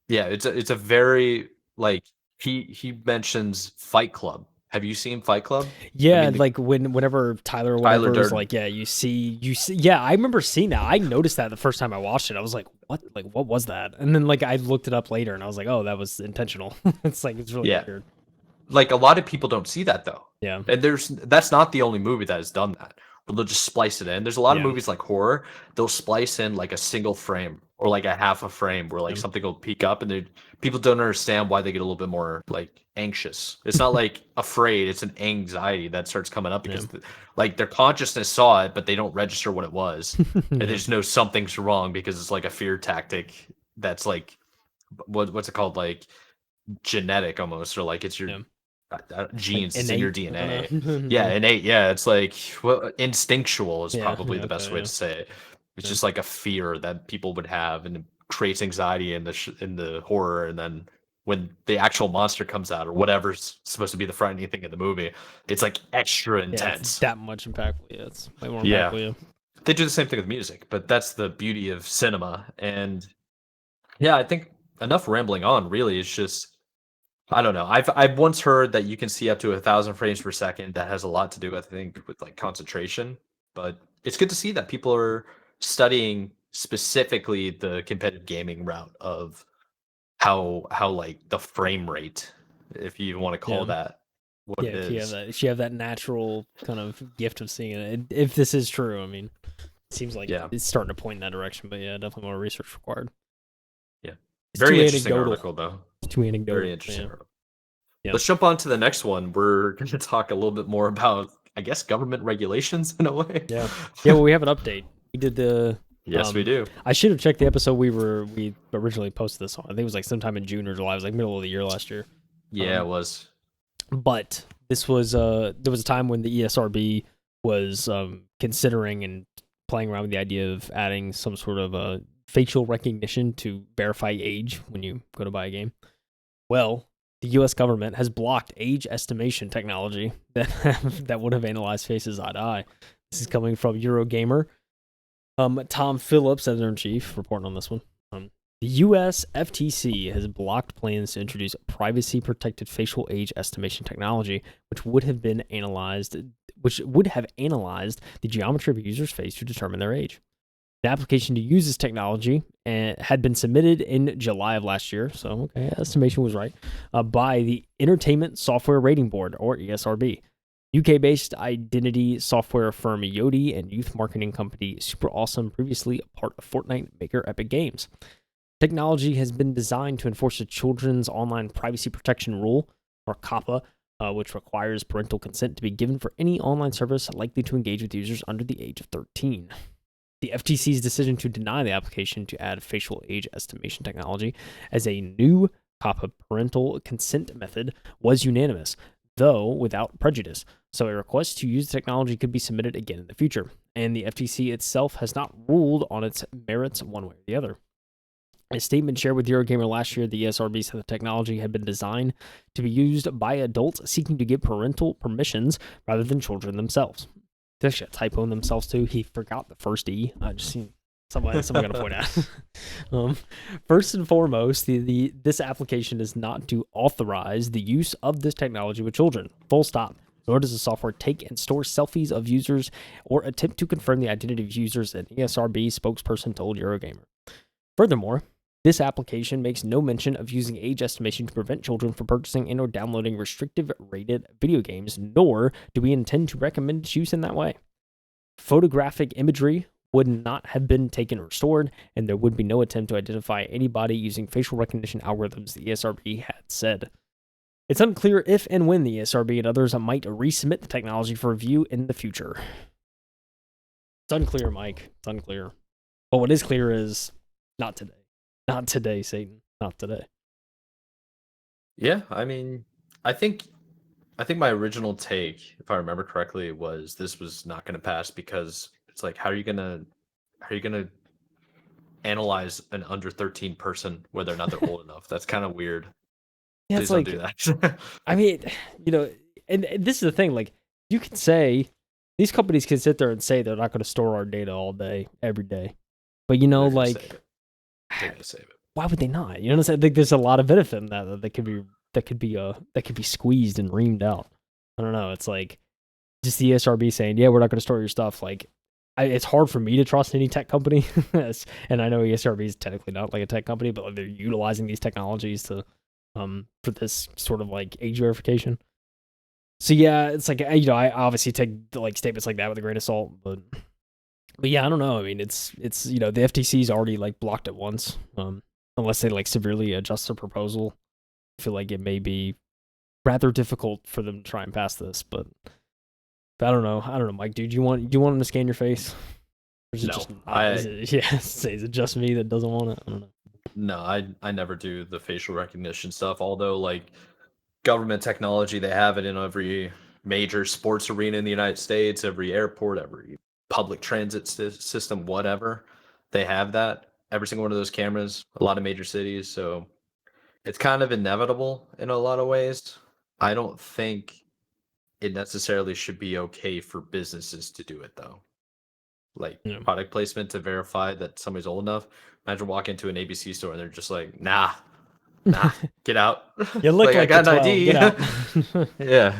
yeah, it's a very like he mentions Fight Club. Have you seen Fight Club? I yeah, mean, the like whenever Tyler or Tyler whatever is Durden. like, yeah, you see, yeah, I remember seeing that. I noticed that the first time I watched it. I was like, what was that? And then like I looked it up later, and I was like, oh, that was intentional. It's like it's really Yeah, weird. like a lot of people don't see that though. Yeah, And that's not the only movie that has done that. But they'll just splice it in. There's a lot of yeah, movies like horror, they'll splice in like a single frame or like a half a frame where like yeah, something will peek up and people don't understand why they get a little bit more like anxious. It's not like afraid, it's an anxiety that starts coming up yeah, because like their consciousness saw it, but they don't register what it was. And they yeah, just know something's wrong because it's like a fear tactic that's like what's it called? Like genetic almost, or like it's your yeah. Like genes, it's in your innate, I DNA. don't know. Yeah, Yeah, innate. Yeah, it's like well, instinctual is yeah, probably yeah, the best okay, way yeah, to say it. It's Yeah. just like a fear that people would have, and it creates anxiety in the horror. And then when the actual monster comes out, or whatever's supposed to be the frightening thing in the movie, it's like extra Yeah, it's intense. that much impactful. Yeah, it's way more Yeah, impactful. Yeah. they do the same thing with music, but that's the beauty of cinema. And yeah, I think enough rambling on. Really, it's just I don't know. I've once heard that you can see up to 1,000 frames per second. That has a lot to do, I think, with like concentration. But it's good to see that people are studying specifically the competitive gaming route of how like the frame rate, if you want to call Yeah. that what Yeah, it is. if you have that natural kind of gift of seeing it, if this is true, I mean, it seems like Yeah, it's starting to point in that direction. But yeah, definitely more research required. yeah. It's too Very interesting anecdotal. article though. It's too Very anecdotal. interesting Yeah, article. yeah, Let's jump on to the next one. We're going to talk a little bit more about, I guess, government regulations in a way. yeah, yeah. Well, we have an update. We did the. Yes, we do. I should have checked the episode we originally posted this on. I think it was like sometime in June or July. It was like middle of the year last year. Yeah, it was. But this was there was a time when the ESRB was considering and playing around with the idea of adding some sort of facial recognition to verify age when you go to buy a game. Well, the U.S. government has blocked age estimation technology that would have analyzed faces eye to eye. This is coming from Eurogamer. Tom Phillips, editor-in-chief, reporting on this one. The U.S. FTC has blocked plans to introduce privacy-protected facial age estimation technology, which would have analyzed the geometry of a user's face to determine their age. An application to use this technology had been submitted in July of last year, so okay, estimation was right, by the Entertainment Software Rating Board, or ESRB. UK-based identity software firm Yoti and youth marketing company Super Awesome, previously a part of Fortnite maker Epic Games. Technology has been designed to enforce the Children's Online Privacy Protection Rule, or COPPA, which requires parental consent to be given for any online service likely to engage with users under the age of 13. The FTC's decision to deny the application to add facial age estimation technology as a new COPPA parental consent method was unanimous, though without prejudice. So a request to use the technology could be submitted again in the future, and the FTC itself has not ruled on its merits one way or the other. A statement shared with Eurogamer last year, the ESRB said the technology had been designed to be used by adults seeking to give parental permissions rather than children themselves. There's actually a typo in themselves too. He forgot the first E. I just seen someone got to point out. First and foremost, this application is not to authorize the use of this technology with children. Full stop. Nor does the software take and store selfies of users or attempt to confirm the identity of users, an ESRB spokesperson told Eurogamer. Furthermore, this application makes no mention of using age estimation to prevent children from purchasing and or downloading restrictive rated video games, nor do we intend to recommend its use in that way. Photographic imagery would not have been taken or stored, and there would be no attempt to identify anybody using facial recognition algorithms, the ESRB had said. It's unclear if and when the ESRB and others might resubmit the technology for review in the future. It's unclear, Mike. It's unclear. But what is clear is not today. Not today, Satan. Not today. Yeah, I mean, I think my original take, if I remember correctly, was this was not going to pass because it's like, how are you gonna analyze an under 13 person whether or not they're old enough? That's kind of weird. Yeah, Please it's don't like, do that. I mean, and this is the thing, like, you can say, these companies can sit there and say they're not going to store our data all day, every day. But, They're gonna like, save it. They're gonna save it. why would they not? You know what I'm saying? I think there's a lot of benefit in that could be squeezed and reamed out. I don't know. It's like just the ESRB saying, yeah, we're not going to store your stuff. Like, it's hard for me to trust any tech company. And I know ESRB is technically not like a tech company, but like, they're utilizing these technologies to for this sort of like age verification. So yeah, it's like, I obviously take like statements like that with a grain of salt, but yeah, I don't know. I mean, it's the FTC's already like blocked it once. Unless they like severely adjust their proposal, I feel like it may be rather difficult for them to try and pass this. But I don't know. Mike. Dude, do you want them to scan your face? Or is it No, just is it just me that doesn't want it? I don't know. No, I never do the facial recognition stuff. Although, like, government technology, they have it in every major sports arena in the United States, every airport, every public transit system, whatever. They have that. Every single one of those cameras, a lot of major cities. So it's kind of inevitable in a lot of ways. I don't think it necessarily should be okay for businesses to do it though. Like Yeah. product placement to verify that somebody's old enough. Imagine walking into an ABC store and they're just like, nah, get out. You look Like I like you're got an 12. ID. Get out. Yeah.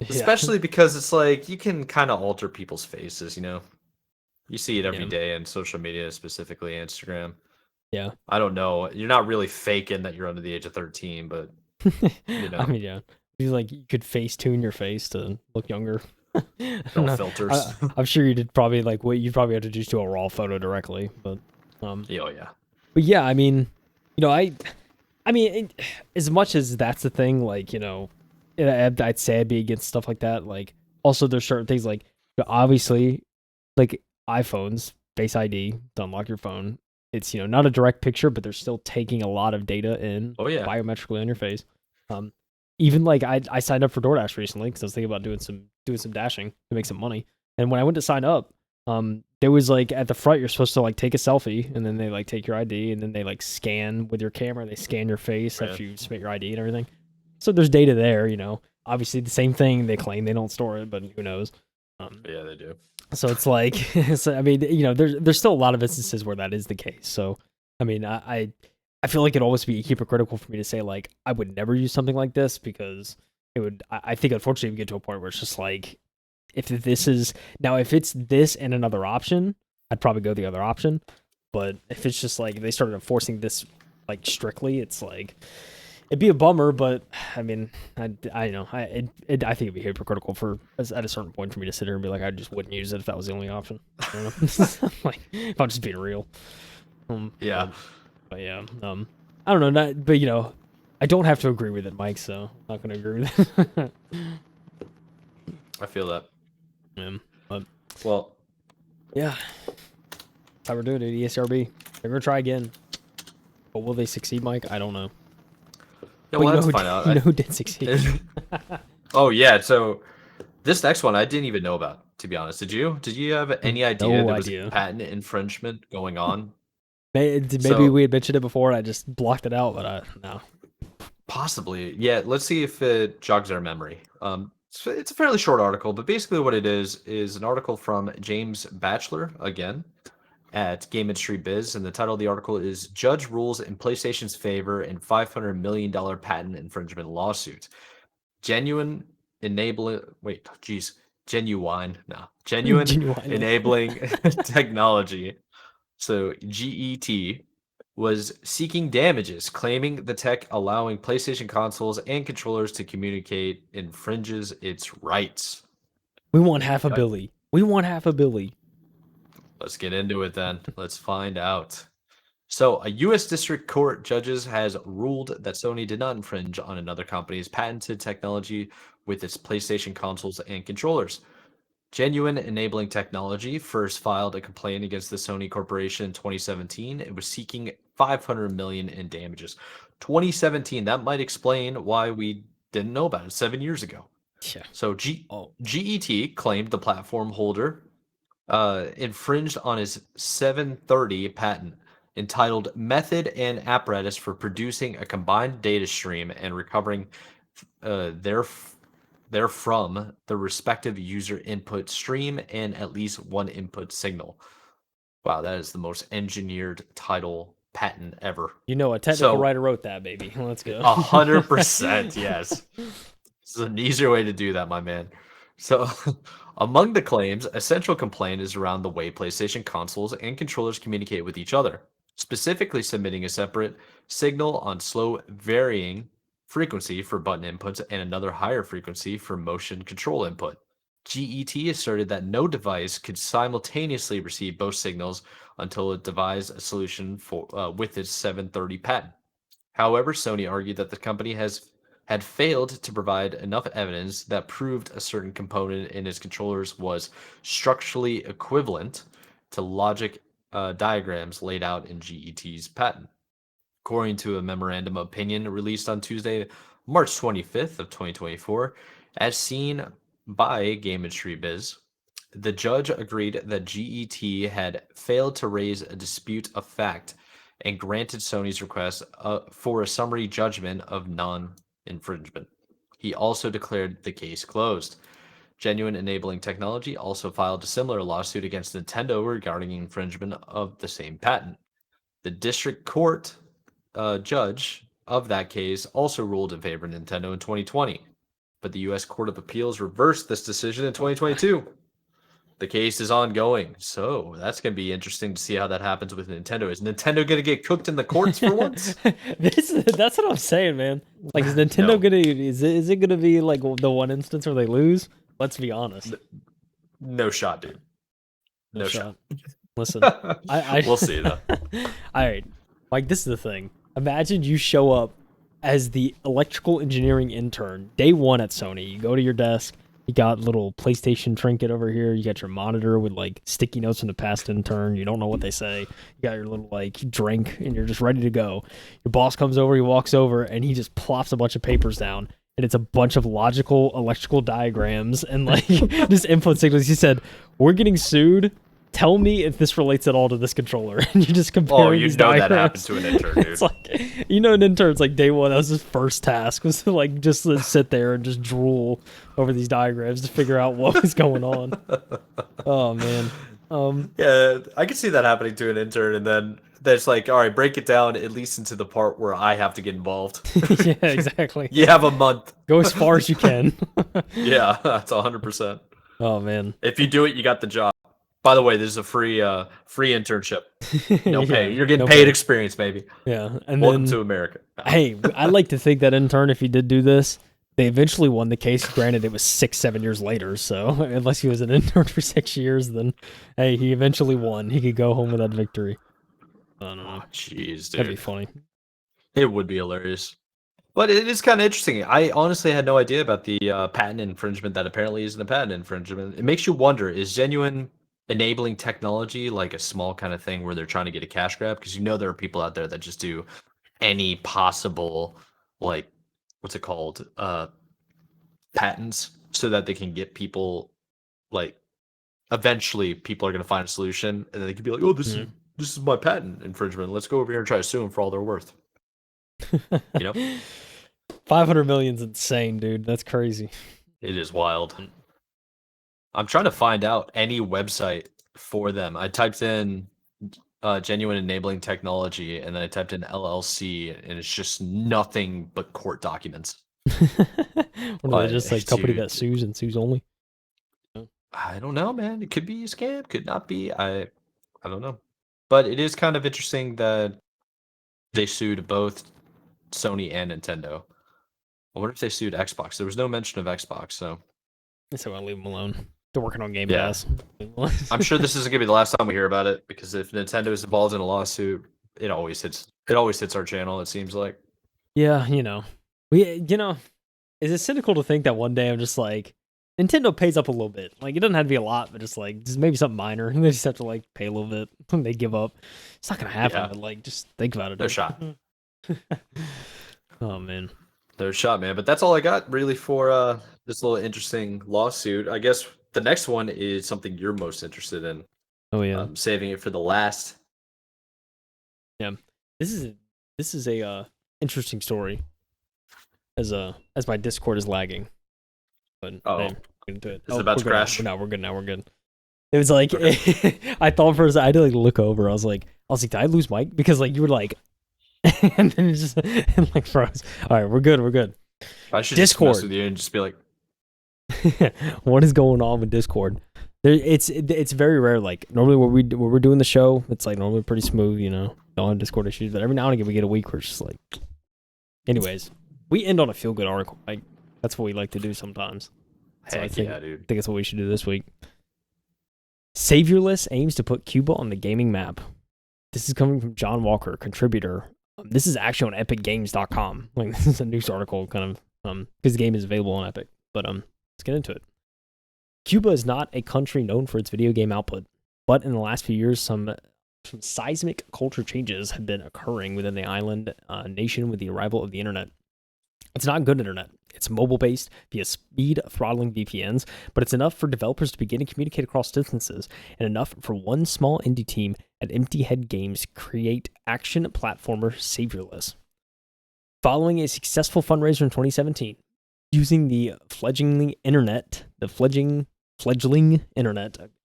Yeah. Especially because it's like you can kind of alter people's faces, you know. You see it every Yeah. day in social media, specifically Instagram. Yeah. I don't know. You're not really faking that you're under the age of 13, but you I know, mean, yeah. You like you could face tune your face to look younger. I don't no know. filters. I'm sure you did probably like what you probably have to just do a raw photo directly, but um, Oh yeah. but yeah, I mean, I mean, as much as that's the thing, like I'd say I'd be against stuff like that. Like, also there's certain things like obviously, like iPhones, Face ID to unlock your phone. It's not a direct picture, but they're still taking a lot of data in Oh yeah. biometrically on your face. Um, even like I signed up for DoorDash recently because I was thinking about doing some dashing to make some money. And when I went to sign up, there was like at the front you're supposed to like take a selfie, and then they like take your ID, and then they like scan with your camera. They scan your face after you submit your ID and everything. So there's data there. Obviously the same thing. They claim they don't store it, but who knows? Yeah, they do. So it's like, so, I mean, there's still a lot of instances where that is the case. So, I mean, I feel like it'd always be hypocritical for me to say like I would never use something like this because it would. I think unfortunately we get to a point where it's just like if it's this and another option, I'd probably go the other option. But if it's just like they started enforcing this like strictly, it's like it'd be a bummer, but I mean, I know I think it'd be hypocritical at a certain point for me to sit here and be like, I just wouldn't use it if that was the only option. I don't know. Like, if I'm just being real. Yeah. But yeah, I don't know, but I don't have to agree with it, Mike. So I'm not gonna agree with it. I feel that. Yeah, but Well, yeah, that's how we're doing it. ESRB. They're gonna try again, but will they succeed, Mike? I don't know. yeah, But we'll have to find out. You know who did succeed? Oh yeah, so this next one I didn't even know about, to be honest. Did you? Did you have any idea No there was idea. patent infringement going on? Maybe So we had mentioned it before and I just blocked it out, but no. possibly, yeah. Let's see if it jogs our memory. It's a fairly short article, but basically what it is an article from James Batchelor again at Game Industry Biz, and the title of the article is "Judge Rules in PlayStation's Favor in $500 million Patent Infringement Lawsuit." Genuine enabling wait, geez, genuine, no, genuine Genuinely. enabling technology. So GET was seeking damages, claiming the tech allowing PlayStation consoles and controllers to communicate infringes its rights. We want half a Yike. billy. We want half a billy. Let's get into it then. Let's find out. So, a U.S. District Court judges has ruled that Sony did not infringe on another company's patented technology with its PlayStation consoles and controllers. Genuine Enabling Technology first filed a complaint against the Sony Corporation in 2017. It was seeking 500 million in damages. 2017. That might explain why we didn't know about it 7 years ago. Yeah. So GET claimed the platform holder infringed on his 730 patent entitled Method and Apparatus for Producing a Combined Data Stream and Recovering therefrom the respective user input stream and at least one input signal. Wow, that is the most engineered title patent ever. A technical So, writer wrote that, baby. Let's go. 100%, yes. This is an easier way to do that, my man. So, among the claims, a central complaint is around the way PlayStation consoles and controllers communicate with each other, specifically submitting a separate signal on slow varying frequency for button inputs and another higher frequency for motion control input. GET asserted that no device could simultaneously receive both signals until it devised a solution for with its 730 patent. However, Sony argued that the company had failed to provide enough evidence that proved a certain component in its controllers was structurally equivalent to logic diagrams laid out in GET's patent. According to a memorandum of opinion released on Tuesday, March 25th of 2024, as seen by Game Industry Biz, the judge agreed that GET had failed to raise a dispute of fact and granted Sony's request for a summary judgment of non-infringement. He also declared the case closed. Genuine Enabling Technology also filed a similar lawsuit against Nintendo regarding infringement of the same patent. The district court judge of that case also ruled in favor of Nintendo in 2020, but the U.S. Court of Appeals reversed this decision in 2022. The case is ongoing, so that's going to be interesting to see how that happens with Nintendo. Is Nintendo going to get cooked in the courts for once? That's what I'm saying, man. Like, is Nintendo No. gonna is it gonna be like the one instance where they lose? Let's be honest. No shot, dude. No shot. Listen, I We'll see though. All right, like, this is the thing. Imagine you show up as the electrical engineering intern day one at Sony. You go to your desk. You got a little PlayStation trinket over here. You got your monitor with like sticky notes from the past intern. You don't know what they say. You got your little like drink, and you're just ready to go. Your boss comes over. He walks over, and he just plops a bunch of papers down. And it's a bunch of logical electrical diagrams and like just input signals. He said, "We're getting sued. Tell me if this relates at all to this controller." And you just compare these diagrams. That happened to an intern, dude. It's like, an intern's like day one. That was his first task, was to like just sit there and just drool over these diagrams to figure out what was going on. Oh man. Yeah, I could see that happening to an intern, and then there's like, all right, break it down at least into the part where I have to get involved. Yeah, exactly. You have a month. Go as far as you can. Yeah, that's 100%. Oh man. If you do it, you got the job. By the way, this is a free internship. No pay. You're getting paid experience, baby. Yeah, and Welcome then to America. Hey, I like to think that intern, if he did do this, they eventually won the case. Granted, it was 6-7 years later, so unless he was an intern for 6 years, then hey, he eventually won. He could go home with that victory. I don't know. Jeez, dude. That'd be funny. It would be hilarious. But it is kind of interesting. I honestly had no idea about the patent infringement that apparently isn't a patent infringement. It makes you wonder, is genuine enabling technology like a small kind of thing where they're trying to get a cash grab? Because there are people out there that just do any possible, like, what's it called, patents, so that they can get people, like, eventually people are going to find a solution, and then they can be like, oh, this is my patent infringement. Let's go over here and try to sue them for all they're worth. 500 million's insane, dude. That's crazy. It is wild. I'm trying to find out any website for them. I typed in genuine enabling technology, and then I typed in LLC, and it's just nothing but court documents. What are they, just like company that sues and sues only? I don't know, man. It could be a scam, could not be. I don't know. But it is kind of interesting that they sued both Sony and Nintendo. I wonder if they sued Xbox. There was no mention of Xbox, so I'll leave them alone. They're working on Game Pass. I'm sure this isn't gonna be the last time we hear about it, because if Nintendo is involved in a lawsuit, it always hits our channel, it seems like. Yeah, is it cynical to think that one day I'm just like, Nintendo pays up a little bit. Like, it doesn't have to be a lot, but just maybe something minor. And they just have to like pay a little bit when they give up. It's not gonna happen, but like, just think about it. No shot. Oh man. No shot, man. But that's all I got really for this little interesting lawsuit. I guess the next one is something you're most interested in. Oh yeah. Saving it for the last. Yeah. This is a interesting story. As my Discord is lagging. But hey, into it. Is it about to crash? No, we're good now. We're good. It was like I thought first I had to like look over. I was like, did I lose Mike? Because like you were like and then it just like froze. All right, we're good. I should Discord. just mess with you and just be like, what is going on with Discord? It's very rare. Like normally when we're doing the show, it's like normally pretty smooth, don't have Discord issues. But every now and again we get a week where it's just like. Anyways, we end on a feel good article. Like that's what we like to do sometimes. So I think that's what we should do this week. Saviorless aims to put Cuba on the gaming map. This is coming from John Walker, contributor. This is actually on epicgames.com. Like this is a news article kind of because the game is available on Epic. But let's get into it. Cuba is not a country known for its video game output, but in the last few years some seismic culture changes have been occurring within the island nation with the arrival of the internet. It's not good internet. It's mobile-based via speed throttling VPNs, but it's enough for developers to begin to communicate across distances, and enough for one small indie team at Empty Head Games to create action platformer Saviorless. Following a successful fundraiser in 2017, using the fledgling internet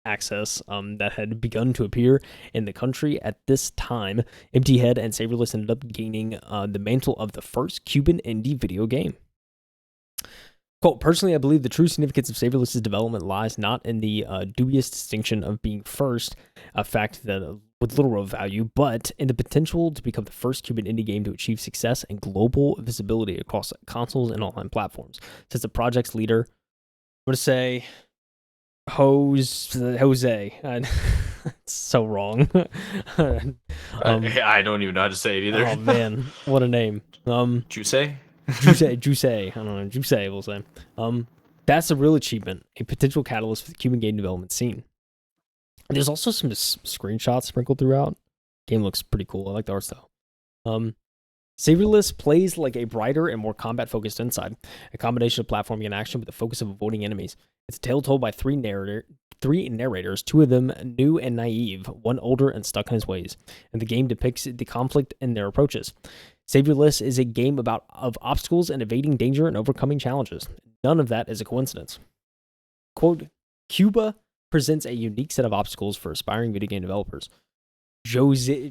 access that had begun to appear in the country at this time, Empty Head and Saviorless ended up gaining the mantle of the first Cuban indie video game. Quote, personally, I believe the true significance of Saviorless' development lies not in the dubious distinction of being first, a fact that with little real value, but in the potential to become the first Cuban indie game to achieve success and global visibility across consoles and online platforms. Since the project's leader, I'm going to say Jose. It's so wrong. I don't even know how to say it either. Oh man, what a name. Juice? Juice. I don't know. Juice, we'll say. That's a real achievement, a potential catalyst for the Cuban game development scene. There's also some screenshots sprinkled throughout. Game looks pretty cool. I like the art style. Saviorless plays like a brighter and more combat-focused Inside, a combination of platforming and action with the focus of avoiding enemies. It's a tale told by three narrators, two of them new and naive, one older and stuck in his ways, and the game depicts the conflict in their approaches. Saviorless is a game of obstacles and evading danger and overcoming challenges. None of that is a coincidence. Quote, Cuba presents a unique set of obstacles for aspiring video game developers. Jose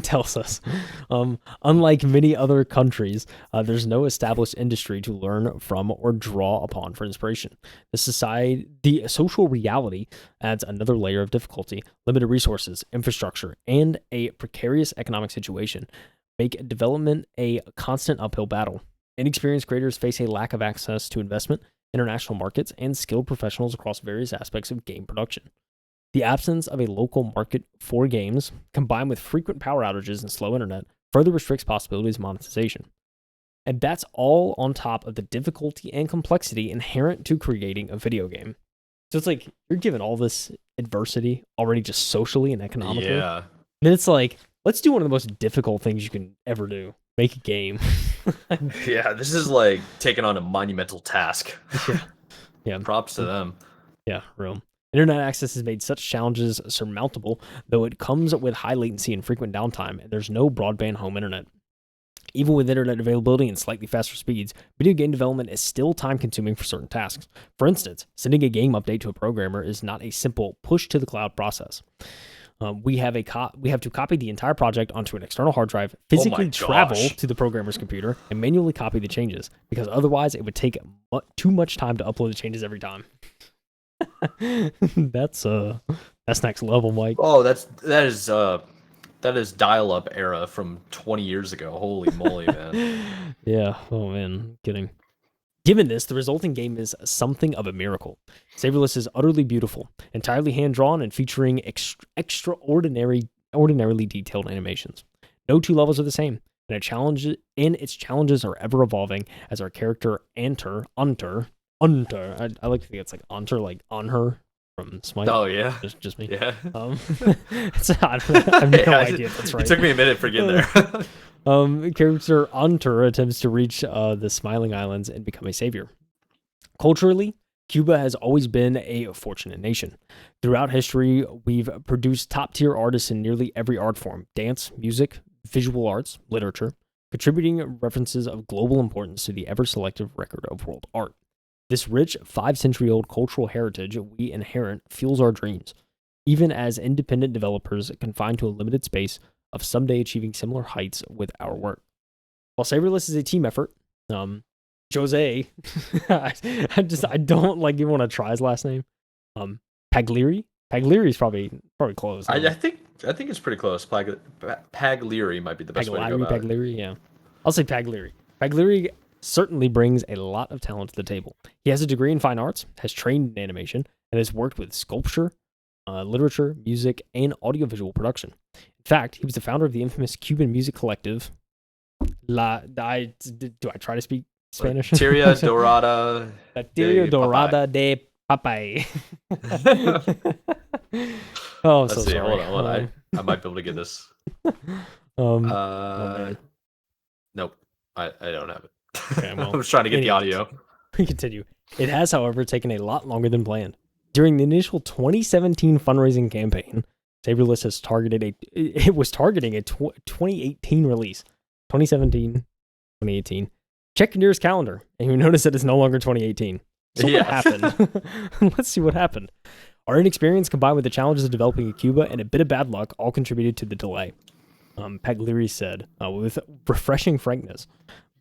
tells us, unlike many other countries, there's no established industry to learn from or draw upon for inspiration. The social reality adds another layer of difficulty. Limited resources, infrastructure, and a precarious economic situation make development a constant uphill battle. Inexperienced creators face a lack of access to investment, international markets, and skilled professionals across various aspects of game production. The absence of a local market for games, combined with frequent power outages and slow internet, further restricts possibilities of monetization. And that's all on top of the difficulty and complexity inherent to creating a video game. So it's like you're given all this adversity already just socially and economically. Yeah. And then it's like, let's do one of the most difficult things you can ever do. Make a game. Yeah, this is like taking on a monumental task. Yeah. Props to them. Yeah, real. Internet access has made such challenges surmountable, though it comes with high latency and frequent downtime, and there's no broadband home internet. Even with internet availability and slightly faster speeds, video game development is still time-consuming for certain tasks. For instance, sending a game update to a programmer is not a simple push-to-the-cloud process. We have to copy the entire project onto an external hard drive, physically travel to the programmer's computer, and manually copy the changes, because otherwise it would take too much time to upload the changes every time. That's next level, Mike. Oh, that is dial-up era from 20 years ago. Holy moly, man. Yeah. Oh man, kidding. Given this, the resulting game is something of a miracle. Saviorless is utterly beautiful, entirely hand-drawn, and featuring extraordinarily detailed animations. No two levels are the same, and its challenges are ever evolving as our character Unter. I like to think it's like Unter, like on her from Smite. Oh yeah, just me. Yeah. I have no idea if that's right. It took me a minute for getting there. Character Unter attempts to reach the Smiling Islands and become a savior. Culturally, Cuba has always been a fortunate nation. Throughout history, we've produced top-tier artists in nearly every art form: dance, music, visual arts, literature, contributing references of global importance to the ever-selective record of world art. This rich 5-century-old cultural heritage we inherit fuels our dreams, even as independent developers confined to a limited space of someday achieving similar heights with our work. While Saviorless is a team effort, Jose, I don't like even want to try his last name. Pagliari is probably close. I think it's pretty close. Pagliari might be the best way to go about Pagliari, yeah. I'll say Pagliari. Pagliari certainly brings a lot of talent to the table. He has a degree in fine arts, has trained in animation, and has worked with sculpture, literature, music, and audiovisual production. In fact, he was the founder of the infamous Cuban music collective. Do I try to speak Spanish? Tierra Dorada. La Tierra Dorada de Papay. Oh, Let's so see. sorry. Hold on. I might be able to get this. Oh, Nope. I don't have Okay, I well, was trying to get the anyways, audio. we continue. It has, however, taken a lot longer than planned. During the initial 2017 fundraising campaign, Saviorless has targeted it was targeting a 2018 release. 2017, 2018. Check your nearest calendar, and you notice that it's no longer 2018. So what Yeah. happened? Let's see what happened. Our inexperience combined with the challenges of developing a Cuba and a bit of bad luck all contributed to the delay. Pagliari said, with refreshing frankness.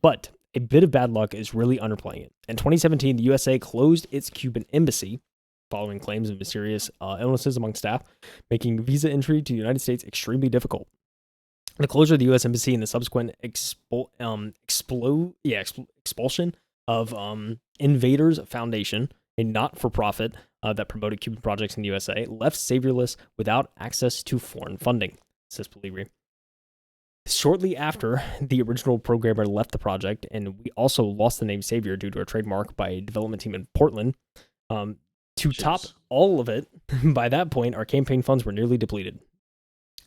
But a bit of bad luck is really underplaying it. In 2017, the USA closed its Cuban embassy following claims of mysterious illnesses among staff, making visa entry to the United States extremely difficult. The closure of the U.S. Embassy and the subsequent expulsion of Invaders Foundation, a not-for-profit that promoted Cuban projects in the USA, left Saviorless without access to foreign funding, says Paligri. Shortly after, the original programmer left the project, and we also lost the name Savior due to a trademark by a development team in Portland. To top all of it, by that point, our campaign funds were nearly depleted.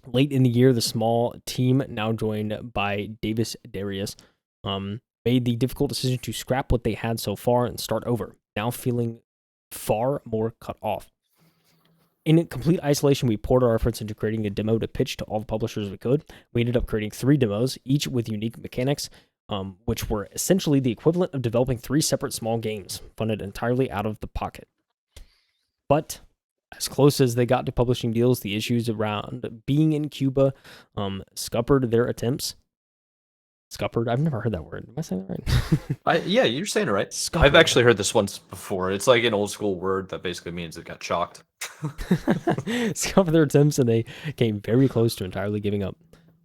Late in the year, the small team, now joined by Davis Darius, made the difficult decision to scrap what they had so far and start over, now feeling far more cut off. In complete isolation, we poured our efforts into creating a demo to pitch to all the publishers we could. We ended up creating 3 demos, each with unique mechanics, which were essentially the equivalent of developing 3 separate small games, funded entirely out of the pocket. But as close as they got to publishing deals, the issues around being in Cuba scuppered their attempts. Scuppered? I've never heard that word. Am I saying that right? Yeah, you're saying it right. Scuppered. I've actually heard this once before. It's like an old school word that basically means it got chalked. Scuppered their attempts, and they came very close to entirely giving up.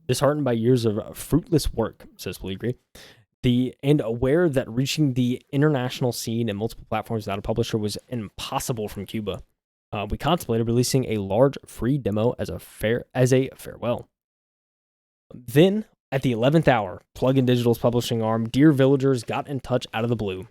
Disheartened by years of fruitless work, says Paligri, and aware that reaching the international scene and multiple platforms without a publisher was impossible from Cuba, we contemplated releasing a large free demo as a farewell. Then, at the 11th hour, Plug-in Digital's publishing arm, Dear Villagers, got in touch out of the blue.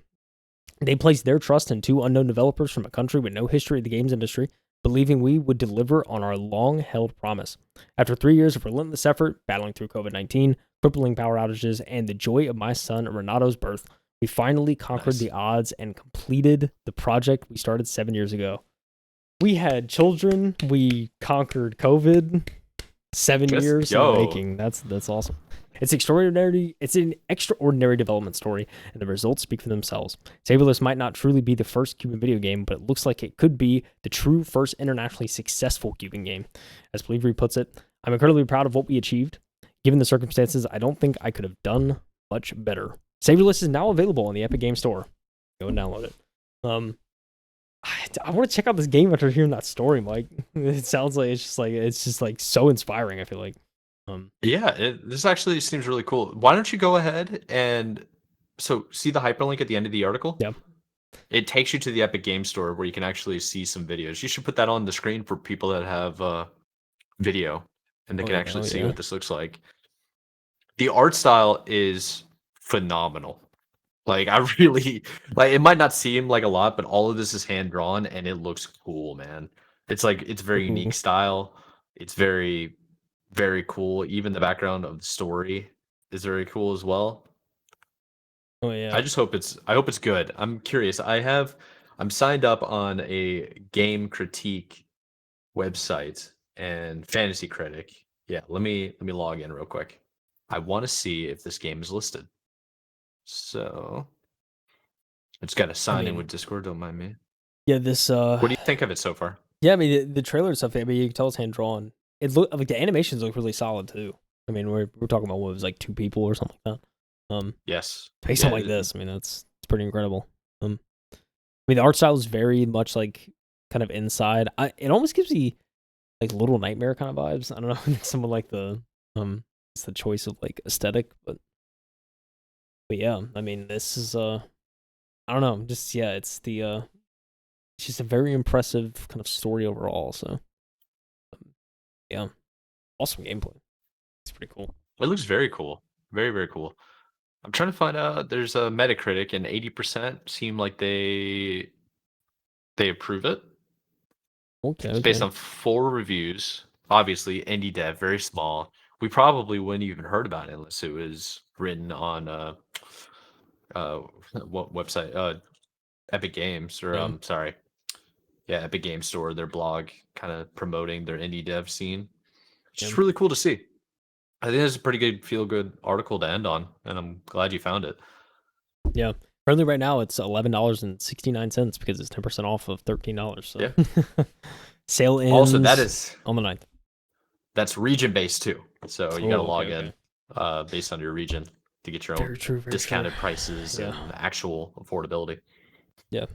They placed their trust in 2 unknown developers from a country with no history in the games industry, believing we would deliver on our long-held promise. After 3 years of relentless effort, battling through COVID-19, crippling power outages, and the joy of my son Renato's birth, we finally conquered the odds and completed the project we started 7 years ago. We had children. We conquered COVID. 7 years in the making. That's awesome. It's extraordinary. It's an extraordinary development story, and the results speak for themselves. Saviorless might not truly be the first Cuban video game, but it looks like it could be the true first internationally successful Cuban game. As Paligri puts it, I'm incredibly proud of what we achieved. Given the circumstances, I don't think I could have done much better. Saviorless is now available on the Epic Game Store. Go and download it. I want to check out this game after hearing that story, Mike. It sounds like it's just like so inspiring, I feel like. Yeah, this actually seems really cool. Why don't you go ahead and see the hyperlink at the end of the article? Yeah. It takes you to the Epic Game Store where you can actually see some videos. You should put that on the screen for people that have video, and they can actually see what this looks like. The art style is phenomenal. Like, I really like, it might not seem like a lot, but all of this is hand drawn and it looks cool, man. It's like, it's very unique style. It's very, very cool. Even the background of the story is very cool as well. Oh yeah. I hope it's good. I'm curious. I'm signed up on a game critique website and Fantasy Critic. Yeah, let me log in real quick. I want to see if this game is listed. So I just got to sign in with Discord. Don't mind me. Yeah, this. What do you think of it so far? Yeah, I mean the trailer and stuff. I mean, you can tell it's hand drawn. It look like the animations look really solid too. I mean, we're talking about what was like 2 people or something like that. Yes. Based on like this, I mean it's pretty incredible. I mean the art style is very much like kind of inside. It almost gives me like Little Nightmare kind of vibes. I don't know, someone like it's the choice of like aesthetic, but yeah, I mean this is I don't know, just yeah, it's just a very impressive kind of story overall. So yeah, awesome gameplay. It's pretty cool. It looks very cool. Very, very cool. I'm trying to find out. There's a Metacritic, and 80% seem like they approve it. Okay. It's based on 4 reviews. Obviously, indie dev, very small. We probably wouldn't even heard about it unless it was written on what website? Epic Games, or Yeah. sorry, yeah, Epic Games Store, their blog, kind of promoting their indie dev scene. It's Yeah. just really cool to see. I think it's a pretty good, feel good article to end on, and I'm glad you found it. Yeah. Currently, right now, it's $11.69 because it's 10% off of $13. So, Yeah. sale Also, ends on the 9th. that's region based too. So you got to Oh, okay, log in based on your region to get your own Very true. Very discounted true. prices Yeah. and actual affordability. Yeah.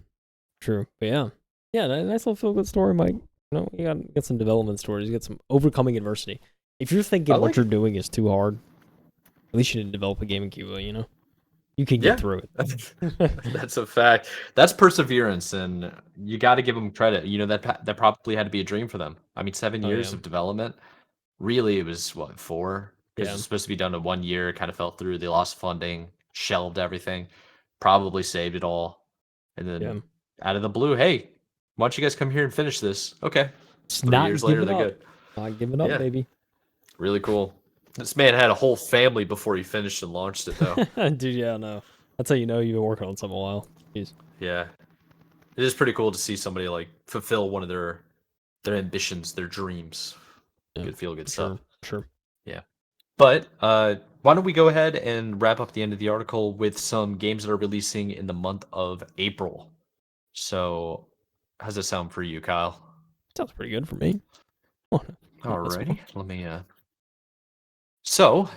True. But yeah. Yeah. Nice little feel good story, Mike. You got some development stories. You got some overcoming adversity. If you're I thinking what like, you're doing is too hard, at least you didn't develop a game in Cuba. You can get yeah, through it. that's a fact. That's perseverance, and you got to give them credit. That probably had to be a dream for them. I mean, 7 years Yeah. of development. Really, it was what, 4? Because Yeah. it's supposed to be done in 1 year. Kind of fell through. They lost funding, shelved everything, probably saved it all, and then Yeah. out of the blue, hey, why don't you guys come here and finish this? Okay, It's 3 years not later, giving they're up. good. Not giving up, Yeah, baby. really cool. This man had a whole family before he finished and launched it, though. Dude, yeah, no. That's how you know you've been working on something a while. Jeez. Yeah, it is pretty cool to see somebody like fulfill one of their ambitions, their dreams. Yeah. Good feel good Sure. stuff. Sure. Yeah. But why don't we go ahead and wrap up the end of the article with some games that are releasing in the month of April. So, how's that sound for you, Kyle? Sounds pretty good for me. Oh, might as well. Alrighty, let me. So,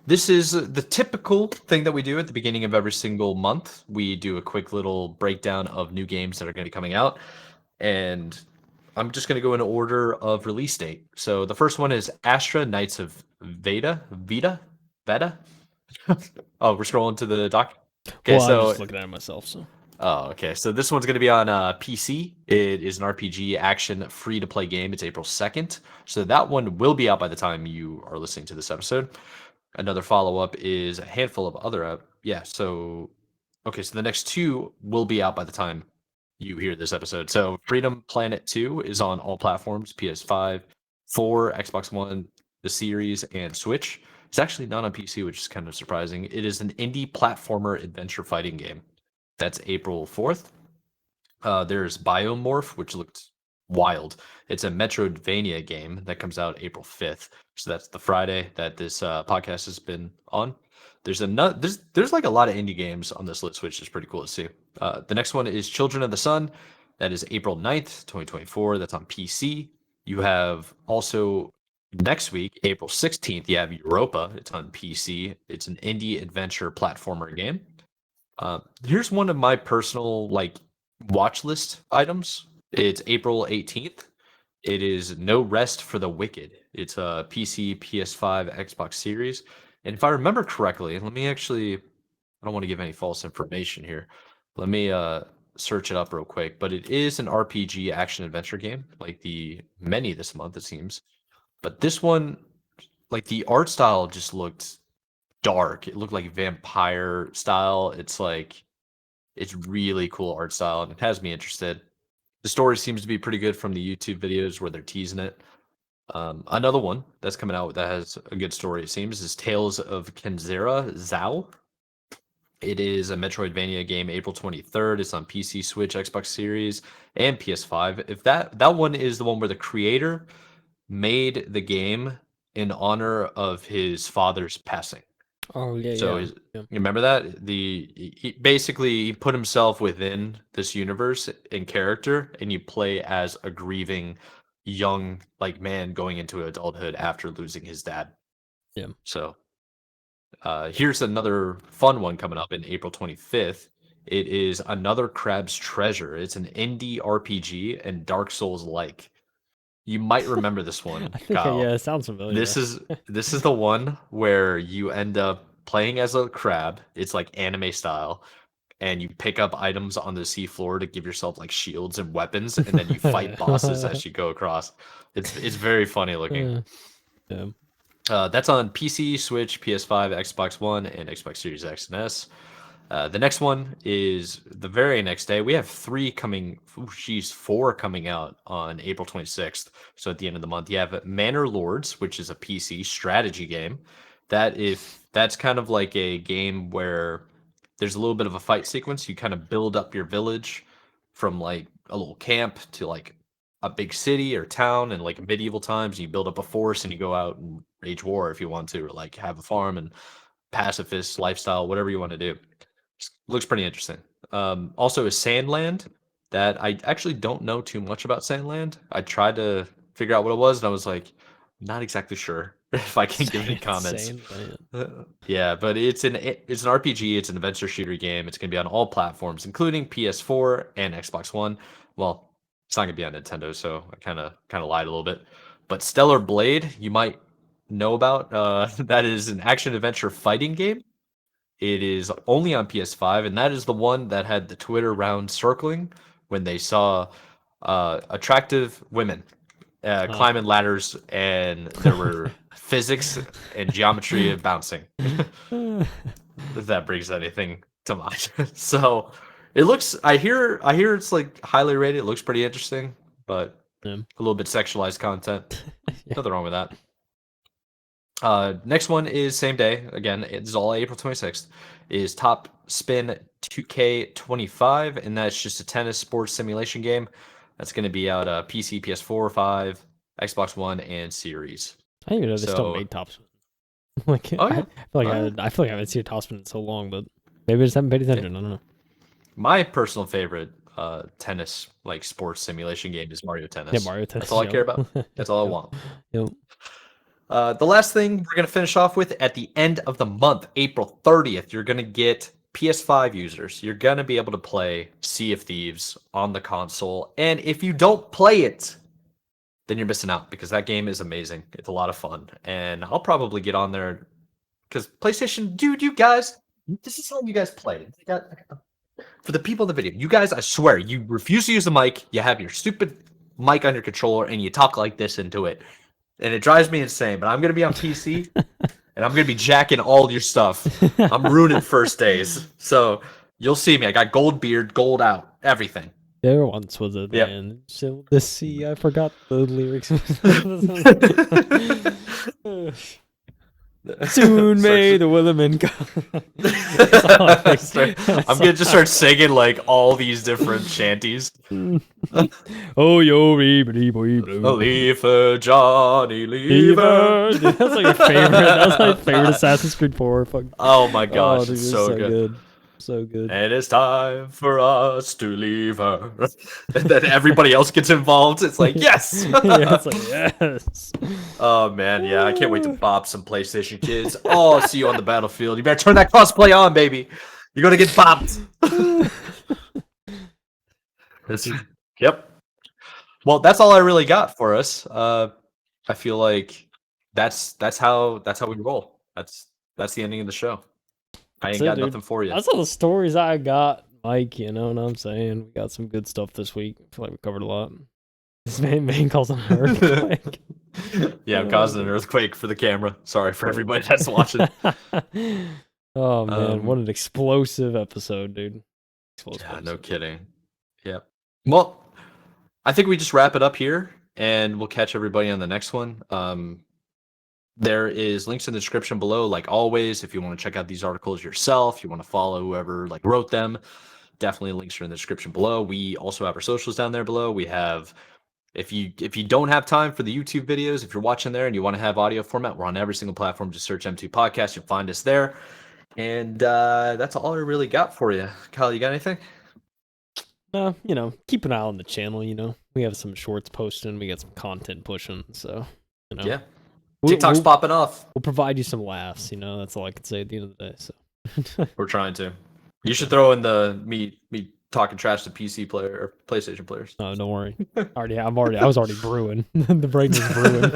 this is the typical thing that we do at the beginning of every single month. We do a quick little breakdown of new games that are going to be coming out, and I'm just going to go in order of release date. So the first one is Astra Knights of Veda. Oh, we're scrolling to the doc. Okay, Well, I'm so just looking at it myself, so. okay, so this one's going to be on PC. It is an RPG action free to play game. It's April 2nd, so that one will be out by the time you are listening to this episode. Another follow up is a handful of other yeah. So okay, so the next two will be out by the time you hear this episode. So Freedom Planet 2 is on all platforms: PS5, 4, Xbox One, the Series, and Switch. It's actually not on PC, which is kind of surprising. It is an indie platformer adventure fighting game. That's April 4th. There's Biomorph, which looked wild. It's a Metroidvania game that comes out April 5th. So that's the Friday that this podcast has been on. There's like a lot of indie games on this list, which is pretty cool to see. The next one is Children of the Sun. That is April 9th, 2024. That's on PC. You have also next week, April 16th, you have Europa. It's on PC. It's an indie adventure platformer game. Here's one of my personal watch list items. It's April 18th. It is No Rest for the Wicked. It's a PC, PS5, Xbox Series. And if I remember correctly, let me actually, I don't want to give any false information here. Let me search it up real quick. But it is an RPG action adventure game, like the many this month, it seems. But this one, like the art style just looked dark. It looked like vampire style. It's really cool art style and it has me interested. The story seems to be pretty good from the YouTube videos where they're teasing it. Another one that's coming out that has a good story, it seems, is Tales of Kenzera Zao. It is a Metroidvania game, April 23rd. It's on PC, Switch, Xbox Series, and PS5. If that one is the one where the creator made the game in honor of his father's passing. Oh, yeah, So yeah. you Yeah. remember that he basically he put himself within this universe in character, and you play as a grieving young man going into adulthood after losing his dad. Yeah. So here's another fun one coming up in April 25th. It is Another Crab's Treasure. It's an indie RPG and Dark Souls like. You might remember this one, I think, yeah, Kyle. it sounds familiar. This is this is the one where you end up playing as a crab. It's like anime style, and you pick up items on the seafloor to give yourself like shields and weapons, and then you fight bosses as you go across. It's very funny looking. Yeah. That's on PC, Switch, PS5, Xbox One, and Xbox Series X and S. The next one is the very next day. We have four coming out on April 26th. So at the end of the month, you have Manor Lords, which is a PC strategy game. That's kind of like a game where there's a little bit of a fight sequence. You kind of build up your village from like a little camp to like a big city or town in like medieval times. You build up a force and you go out and wage war if you want to, or like have a farm and pacifist lifestyle, whatever you want to do. Looks pretty interesting. Also, is Sandland that I actually don't know too much about Sandland. I tried to figure out what it was, and I was like, not exactly sure if I can give any comments. Yeah, but it's an RPG. It's an adventure shooter game. It's gonna be on all platforms, including PS4 and Xbox One. Well, it's not gonna be on Nintendo, so I kind of lied a little bit. But Stellar Blade, you might know about. That is an action adventure fighting game. It is only on PS5, and that is the one that had the Twitter round circling when they saw attractive women climbing ladders, and there were physics and geometry of bouncing. If that brings anything to mind. So it looks. I hear it's like highly rated. It looks pretty interesting, but a little bit sexualized content. Nothing wrong with that. Next one is same day. Again, it's all April 26th. Is Top Spin 2K25, and that's just a tennis sports simulation game. That's going to be out PC, PS4, 5, Xbox One, and Series. I didn't even know they still made Top Spin. Like, oh, yeah. I feel like I haven't seen a Top Spin in so long, but maybe I just haven't paid attention. I don't know. My personal favorite tennis like sports simulation game is Mario Tennis. Yeah, Mario Tennis. That's all I care about. That's all I want. Yep. The last thing we're going to finish off with at the end of the month, April 30th, you're going to get PS5 users. You're going to be able to play Sea of Thieves on the console. And if you don't play it, then you're missing out, because that game is amazing. It's a lot of fun. And I'll probably get on there because PlayStation, dude, you guys, this is how you guys play it. For the people in the video, you guys, I swear, you refuse to use the mic. You have your stupid mic on your controller and you talk like this into it. And it drives me insane, but I'm going to be on PC, and I'm going to be jacking all your stuff. I'm ruining first days. So you'll see me. I got gold beard, gold out, everything. There once was a man. So the sea, I forgot the lyrics. Soon may the Willerman come. I'm gonna just start singing like all these different shanties. Oh yo, Leafer, Johnny Leaver. Dude, that's like your favorite. That's my favorite Assassin's Creed 4. Oh my gosh, dude, it's so good. So good. And it's time for us to leave her. And then everybody else gets involved. It's like, yes! Yeah, it's like, yes. Oh, man, yeah. I can't wait to bop some PlayStation kids. Oh, I'll see you on the battlefield. You better turn that cosplay on, baby. You're going to get bopped. Yep. Well, that's all I really got for us. I feel like that's how we roll. That's the ending of the show. I ain't got nothing for you. That's all the stories I got, Mike. You know what I'm saying? We got some good stuff this week. I feel like we covered a lot. This man causing an earthquake. Yeah, I'm causing an earthquake for the camera. Sorry for everybody that's watching. Oh, man. What an explosive episode, dude. Yeah, no kidding. Yep. Well, I think we just wrap it up here, and we'll catch everybody on the next one. There is links in the description below, like always. If you want to check out these articles yourself, you want to follow whoever like wrote them, definitely links are in the description below. We also have our socials down there below. We have, if you don't have time for the YouTube videos, if you're watching there and you want to have audio format, we're on every single platform. Just search M2 Podcast, you'll find us there. And that's all I really got for you. Kyle, you got anything? Keep an eye on the channel. We have some shorts posting, we got some content pushing, so yeah. TikTok's popping off. We'll provide you some laughs, that's all I can say at the end of the day. So we're trying to. You should throw in the me talking trash to PC player or PlayStation players. No, don't worry. I was already brewing. The brain was brewing.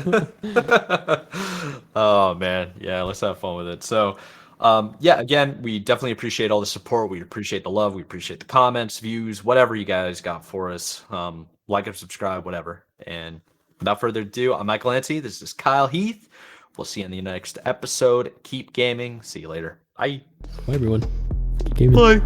Oh man, yeah, let's have fun with it. So yeah, again, we definitely appreciate all the support. We appreciate the love. We appreciate the comments, views, whatever you guys got for us. Like and subscribe, whatever. And without further ado, I'm Michael Lancy. This is KyleHeath. We'll see you in the next episode. Keep gaming. See you later. Bye. Bye, everyone. Keep gaming. Bye.